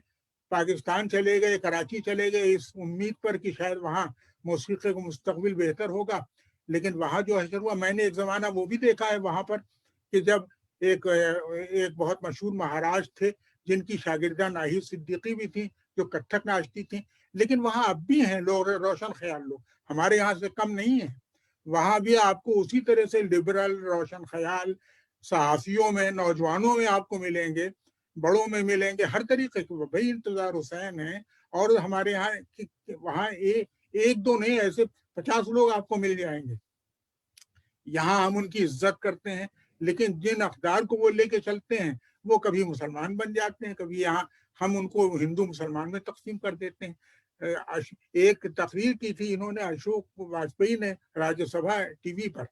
पाकिस्तान चले गए, कराची चले गए, इस उम्मीद पर कि शायद वहाँ मौसीकी का मुस्तकबिल बेहतर होगा, लेकिन वहाँ जो हशर हुआ, मैंने एक जमाना वो भी देखा है वहाँ पर कि जब एक बहुत मशहूर महाराज थे जिनकी शागिर्दा नाहिद सिद्दीकी भी थी, जो कत्थक नाचती थी, لیکن وہاں اب بھی ہیں لوگ روشن خیال لوگ، ہمارے یہاں سے کم نہیں ہیں، وہاں بھی آپ کو اسی طرح سے لبرل روشن خیال صحافیوں میں، نوجوانوں میں آپ کو ملیں گے، بڑوں میں ملیں گے، ہر طریقے کے. بھائی انتظار حسین ہیں، اور ہمارے یہاں وہاں ایک دو نہیں، ایسے 50 لوگ آپ کو مل جائیں گے. یہاں ہم ان کی عزت کرتے ہیں، لیکن جن اقدار کو وہ لے کے چلتے ہیں وہ کبھی مسلمان بن جاتے ہیں، کبھی یہاں ہم ان کو ہندو مسلمان میں تقسیم کر دیتے ہیں. ایک تقریر کی تھی انہوں نے، اشوک واجپئی نے، راجیہ سبھا ٹی وی پر،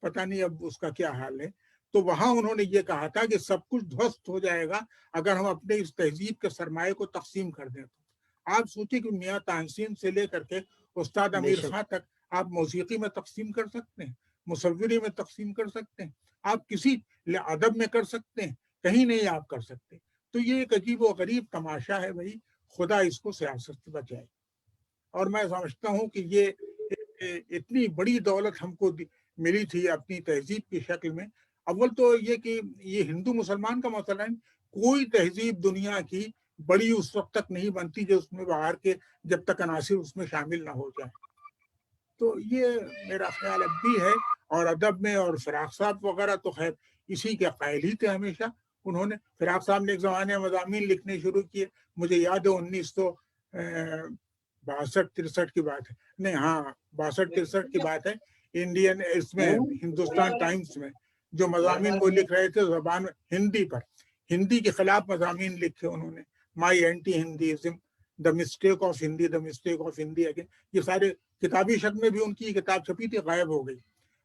پتہ نہیں اب اس کا کیا حال ہے، تو وہاں انہوں نے یہ کہا تھا کہ سب کچھ دھوست ہو جائے گا اگر ہم اپنے اس تہذیب کے سرمایہ کو تقسیم کر دیں. تو آپ سوچیں کہ میاں تحسین سے لے کر کے استاد امیر خان تک آپ موسیقی میں تقسیم کر سکتے ہیں، مصوری میں تقسیم کر سکتے ہیں، آپ کسی ادب میں کر سکتے ہیں، کہیں نہیں آپ کر سکتے. تو یہ ایک عجیب و غریب تماشا ہے. بھائی خدا اس کو سیاست سے بچائے. اور میں سمجھتا ہوں کہ یہ اتنی بڑی دولت ہم کو ملی تھی اپنی تہذیب کی شکل میں. اول تو یہ کہ یہ ہندو مسلمان کا مسئلہ ہے، کوئی تہذیب دنیا کی بڑی اس وقت تک نہیں بنتی جو اس میں باہر کے جب تک عناصر اس میں شامل نہ ہو جائیں. تو یہ میرا خیال اب بھی ہے. اور ادب میں اور فراق صاحب وغیرہ تو خیر اسی کے قائل ہی تھے ہمیشہ. انہوں نے فراق صاحب نے ایک زمانے میں مضامین لکھنے شروع کیے، مجھے یاد ہے 1962-63 کی بات ہے، نہیں ہاں 62-63 کی بات ہے، انڈین اس میں ہندوستان ٹائمز میں جو مضامین وہ لکھ رہے تھے زبان ہندی پر، ہندی کے خلاف مضامین لکھے انہوں نے، my anti Hindism, the mistake of Hindi, the mistake of Hindi again. یہ سارے کتابی شکل میں بھی ان کی کتاب چھپی تھی، غائب ہو گئی.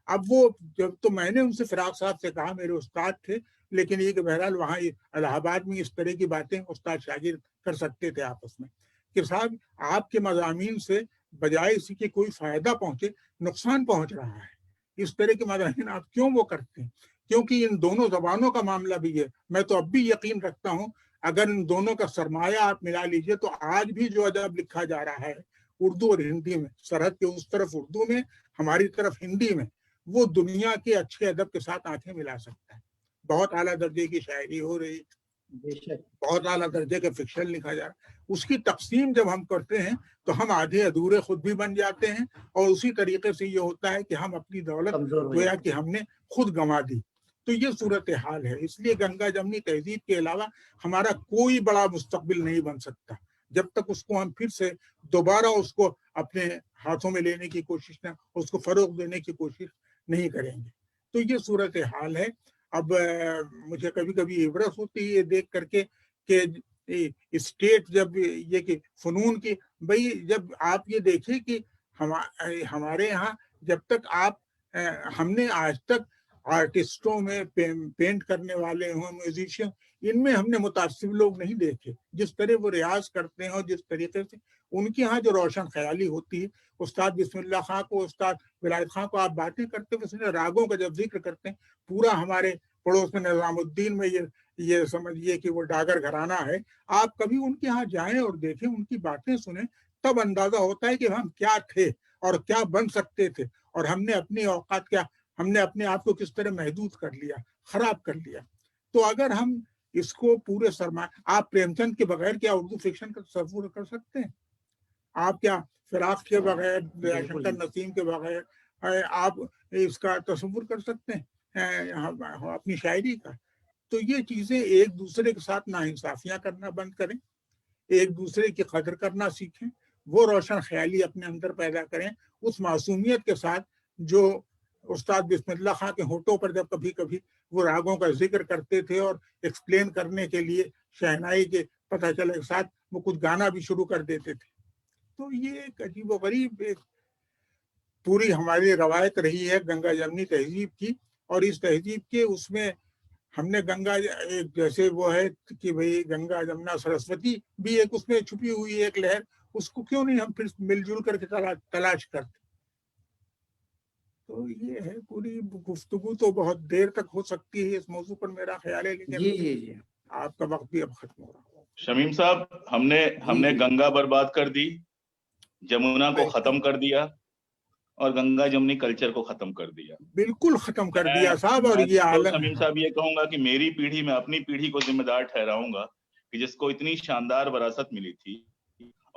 اب وہ جب تو میں نے ان سے فراق صاحب سے کہا، میرے استاد تھے، لیکن یہ کہ بہرحال وہاں الہ آباد میں اس طرح کی باتیں استاد شاگرد کر سکتے تھے آپس میں، کہ صاحب آپ کے مضامین سے بجائے اسی کے کوئی فائدہ پہنچے نقصان پہنچ رہا ہے. اس طرح کے مضامین آپ کیوں وہ کرتے ہیں؟ کیونکہ ان دونوں زبانوں کا معاملہ بھی ہے. میں تو اب بھی یقین رکھتا ہوں اگر ان دونوں کا سرمایہ آپ ملا لیجئے تو آج بھی جو ادب لکھا جا رہا ہے اردو اور ہندی میں، سرحد کے اس طرف اردو میں، ہماری طرف ہندی میں، وہ دنیا کے اچھے ادب کے ساتھ آنکھیں ملا سکتا ہے. بہت اعلیٰ درجے کی شاعری ہو رہی، بہت اعلیٰ درجے کا فکشن لکھا جا رہا ہے. اس کی تقسیم جب ہم کرتے ہیں تو ہم آدھے ادھورے خود بھی بن جاتے ہیں، اور اسی طریقے سے یہ ہوتا ہے کہ ہم اپنی دولت گویا کہ ہم نے خود گنوا دی. تو یہ صورتحال ہے. اس لیے گنگا جمنی تہذیب کے علاوہ ہمارا کوئی بڑا مستقبل نہیں بن سکتا جب تک اس کو ہم پھر سے دوبارہ اس کو اپنے ہاتھوں میں لینے کی کوشش نہ، اس کو فروغ دینے کی کوشش نہیں کریں گے. تو یہ صورتحال ہے. اب مجھے کبھی کبھی عبرت ہوتی ہے دیکھ کر کے کہ اسٹیٹ جب یہ کہ فنون کی، بھئی جب آپ یہ دیکھیں کہ ہمارے یہاں جب تک ہم نے آج تک آرٹسٹوں میں، پینٹ کرنے والے ہوں، میوزیشین، ان میں ہم نے متعصب لوگ نہیں دیکھے. جس طرح وہ ریاض کرتے ہیں اور جس طریقے سے ان کے ہاں جو روشن خیالی ہوتی ہے، استاد بسم اللہ خان کو، استاد ولایت خان کو آپ باتیں کرتے ہوئے راگوں کا جب ذکر کرتے ہیں، پورا ہمارے پڑوس میں نظام الدین میں یہ سمجھیے کہ وہ ڈاگر گھرانہ ہے. آپ کبھی ان کے ہاں جائیں اور دیکھیں، ان کی باتیں سنیں، تب اندازہ ہوتا ہے کہ ہم کیا تھے اور کیا بن سکتے تھے، اور ہم نے اپنی اوقات کیا، ہم نے اپنے آپ کو کس طرح محدود کر لیا، خراب کر لیا. تو اگر ہم اس کو پورے سرمایہ، آپ پریم چند کے بغیر کیا اردو فکشن کا تصور کر سکتے ہیں؟ آپ کیا فراق کے بغیر، شنکر نسیم کے بغیر آپ اس کا تصور کر سکتے ہیں اپنی شاعری کا؟ تو یہ چیزیں ایک دوسرے کے ساتھ ناانصافیاں کرنا بند کریں، ایک دوسرے کی قدر کرنا سیکھیں، وہ روشن خیالی اپنے اندر پیدا کریں اس معصومیت کے ساتھ جو استاد بسم اللہ خان کے ہونٹوں پر جب کبھی کبھی وہ راگوں کا ذکر کرتے تھے اور ایکسپلین کرنے کے لیے شہنائی کے پتہ چلے کے ساتھ وہ کچھ گانا بھی شروع کر دیتے تھے. تو یہ ایک عجیب و غریب ایک پوری ہماری روایت رہی ہے گنگا جمنی تہذیب کی. اور اس تہذیب کے اس میں ہم نے گنگا ایک جیسے وہ ہے کہ بھئی گنگا جمنا سرسوتی بھی ایک اس میں چھپی ہوئی ایک لہر، اس کو کیوں نہیں ہم پھر مل جل کر کے تلاش کرتے. تو یہ ہے پوری گفتگو تو بہت دیر تک ہو سکتی ہے اس موضوع پر میرا خیال ہے، لیکن جی آپ کا وقت بھی اب ختم ہو رہا ہے. شمیم صاحب، ہم نے گنگا برباد کر دی، جمنا کو ختم کر دیا، اور گنگا جمنی کلچر کو ختم کر دیا. بالکل ختم کر دیا صاحب. اور یہ عالم شمیم صاحب یہ کہوں گا کہ میری پیڑھی میں اپنی پیڑھی کو ذمہ دار ٹھہراؤں گا کہ جس کو اتنی شاندار وراثت ملی تھی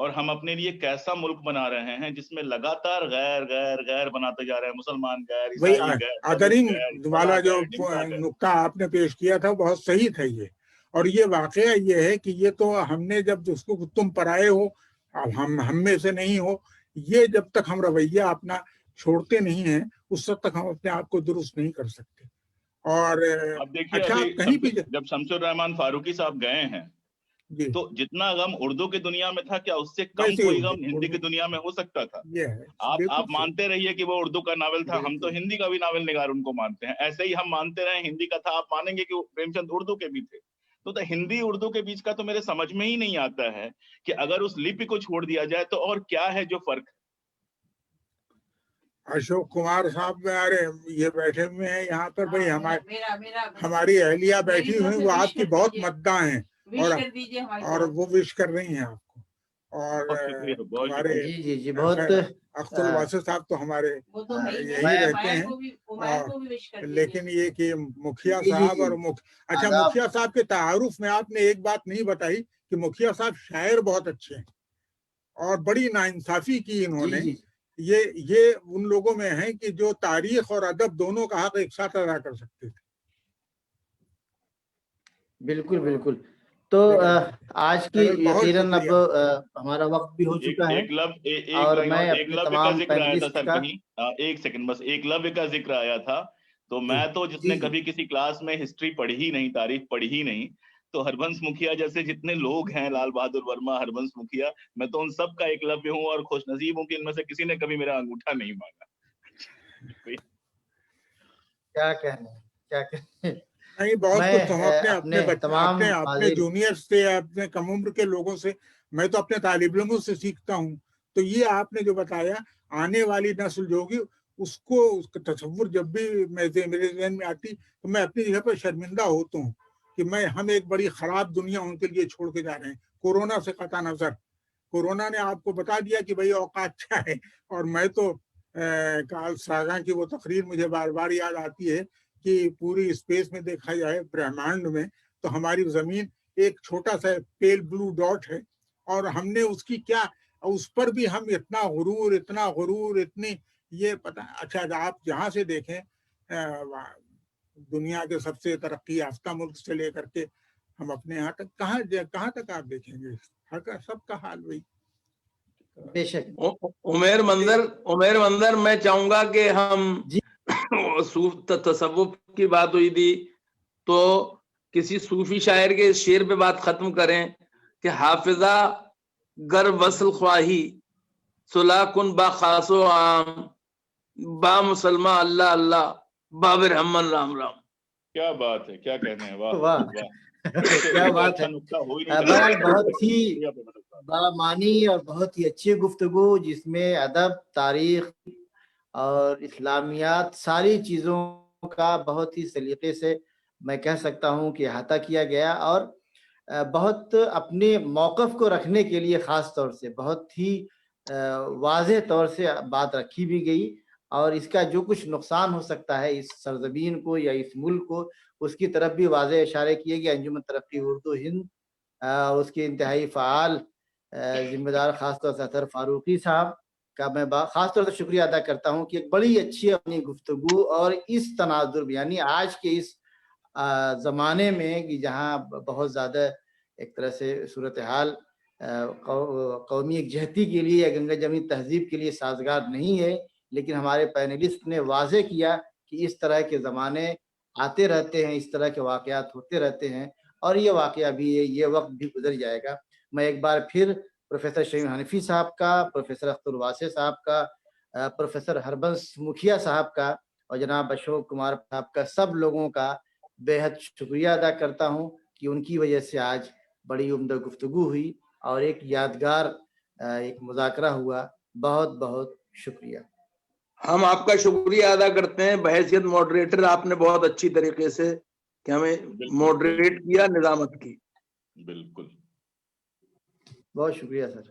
اور ہم اپنے لیے کیسا ملک بنا رہے ہیں جس میں لگاتار غیر غیر غیر بناتے جا رہے ہیں, مسلمان غیر, وہی عیسائی غیر, ادرنگ غیر, والا جو ڈنکا غیر. نقطہ آپ نے پیش کیا تھا بہت صحیح تھا یہ. اور یہ واقعہ یہ ہے کہ یہ تو ہم نے جب اس کو تم پرائے ہو, اب ہم میں سے نہیں ہو, یہ جب تک ہم رویہ اپنا چھوڑتے نہیں ہیں اس وقت تک ہم اپنے آپ کو درست نہیں کر سکتے. اور اب دیکھیے اچھا ابھی آپ کہیں بھی جب شمس الرحمان فاروقی صاحب گئے ہیں جی تو جتنا غم اردو کی دنیا میں تھا کیا اس سے کم ویسے کوئی غم ہندی کی دنیا میں ہو سکتا تھا؟ یہ ہے آپ بالکل مانتے رہیے کہ وہ اردو کا ناول تھا, ہم تو بالکل. ہندی کا بھی ناول نگار ان کو مانتے ہیں. ایسے ہی ہم مانتے رہے ہندی کا تھا, آپ مانیں گے کہ پریم چند اردو کے بھی تھے. تو ہندی اردو کے بیچ کا تو میرے سمجھ میں ہی نہیں آتا ہے کہ اگر اس لپی کو چھوڑ دیا جائے تو اور کیا ہے جو فرق ہے. اشوک کمار صاحب یہ بیٹھے ہوئے ہیں یہاں پر, بھائی ہماری اہلیہ بیٹھی ہوئی, وہ آپ کی بہت مداح ہیں اور وہ وش کر رہی ہیں آپ کو. اور بہت شکریہ, بہت ہمارے جی جی جی بہت اختر الواسط صاحب تو ہمارے یہی رہتے ہیں, لیکن یہ کہ مکھیا جی جی صاحب جی اور اچھا آداب. مکھیا صاحب کے تعارف میں آپ نے ایک بات نہیں بتائی کہ مکھیا صاحب شاعر بہت اچھے ہیں اور بڑی ناانصافی کی انہوں جی نے. جی یہ ان لوگوں میں ہیں کہ جو تاریخ اور ادب دونوں کا حق ایک ساتھ ادا کر سکتے تھے. بالکل بالکل. تو آج کی بہت یقیناً اب شکریہ. ہمارا وقت بھی ہو چکا ہے ایک اور لائن میں اور ایک اپنے لفظ کا تمام ذکر آیا تھا پینلسٹ سر کا کہیں, ایک سیکنڈ بس, ایک لفظ کا ذکر آیا تھا تو میں تو جس نے جی جی کبھی کسی کلاس میں ہسٹری پڑھی ہی نہیں, تاریخ پڑھی ہی نہیں, تو ہربنس مکھیا جیسے جتنے لوگ ہیں, لال بہادر ورما, ہربنس مکھیا, میں تو ان سب کا ایک لفظ ہوں اور خوش نصیب ہوں کہ ان میں سے کسی نے کبھی میرا انگوٹھا نہیں مانگا. کیا کہنے کیا کہنے. نہیں بہت میں کچھ ہم اپنے تمام اپنے جونیئر سے, اپنے کم عمر کے لوگوں سے, میں تو اپنے طالب علموں سے سیکھتا ہوں. تو یہ آپ نے جو بتایا, آنے والی نسل جو ہوگی اس کا تصور جب بھی میرے ذہن میں آتی تو میں اپنی جگہ پر شرمندہ ہوتا ہوں کہ ہم ایک بڑی خراب دنیا ان کے لیے چھوڑ کے جا رہے ہیں. کورونا سے قطع نظر, کورونا نے آپ کو بتا دیا کہ بھئی اوقات کیا ہے. اور میں تو کارل ساگان کی وہ تقریر مجھے بار بار یاد آتی ہے کہ پوری اسپیس میں دیکھا جائے برہمانڈ میں تو ہماری زمین ایک چھوٹا سا پیل بلو ڈاٹ ہے, اور ہم نے اس کی کیا, اس پر بھی ہم اتنا غرور اتنی یہ پتہ. اچھا آپ جہاں سے دیکھیں دنیا کے سب سے ترقی یافتہ ملک سے لے کر کے ہم اپنے یہاں تک کہاں تک آپ دیکھیں گے, سب کا حال وہی. بے شک. عمیر مندر میں چاہوں گا کہ ہم جی تصوف کی بات ہوئی تھی تو کسی صوفی شاعر کے شعر پہ بات ختم کریں کہ حافظہ گر وصل خواہی صلاح کن با خاص و عام با مسلمہ اللہ اللہ باب رحمن رام رام. کیا بات ہے, کیا کہنے ہیں, واہ واہ کیا بات ہے. بہرحال بہت ہی بامانی اور بہت ہی اچھی گفتگو جس میں ادب, تاریخ اور اسلامیات ساری چیزوں کا بہت ہی سلیقے سے میں کہہ سکتا ہوں کہ احاطہ کیا گیا, اور بہت اپنے موقف کو رکھنے کے لیے خاص طور سے بہت ہی واضح طور سے بات رکھی بھی گئی, اور اس کا جو کچھ نقصان ہو سکتا ہے اس سرزمین کو یا اس ملک کو اس کی طرف بھی واضح اشارے کیے گئے. انجمن ترقی اردو ہند اس کے انتہائی فعال ذمہ دار خاص طور سے اطہر فاروقی صاحب کا میں خاص طور سے شکریہ ادا کرتا ہوں کہ ایک بڑی اچھی اپنی گفتگو اور اس تناظر یعنی آج کے اس زمانے میں کہ جہاں بہت زیادہ ایک طرح سے صورتحال قومی یکجہتی کے لیے یا گنگا جمنی تہذیب کے لیے سازگار نہیں ہے, لیکن ہمارے پینلسٹ نے واضح کیا کہ اس طرح کے زمانے آتے رہتے ہیں, اس طرح کے واقعات ہوتے رہتے ہیں, اور یہ واقعہ بھی ہے, یہ وقت بھی گزر جائے گا. میں ایک بار پھر پروفیسر شمیم حنفی صاحب کا, پروفیسر اختر الواسط صاحب کا, پروفیسر ہربنس مکھیا صاحب کا اور جناب اشوک کمار صاحب کا, سب لوگوں کا بے حد شکریہ ادا کرتا ہوں کہ ان کی وجہ سے آج بڑی عمدہ گفتگو ہوئی اور ایک یادگار ایک مذاکرہ ہوا. بہت بہت شکریہ. ہم آپ کا شکریہ ادا کرتے ہیں بحیثیت ماڈریٹر. آپ نے بہت اچھی طریقے سے کہ ہمیں ماڈریٹ کیا, نظامت کی. بالکل, بہت شکریہ سر.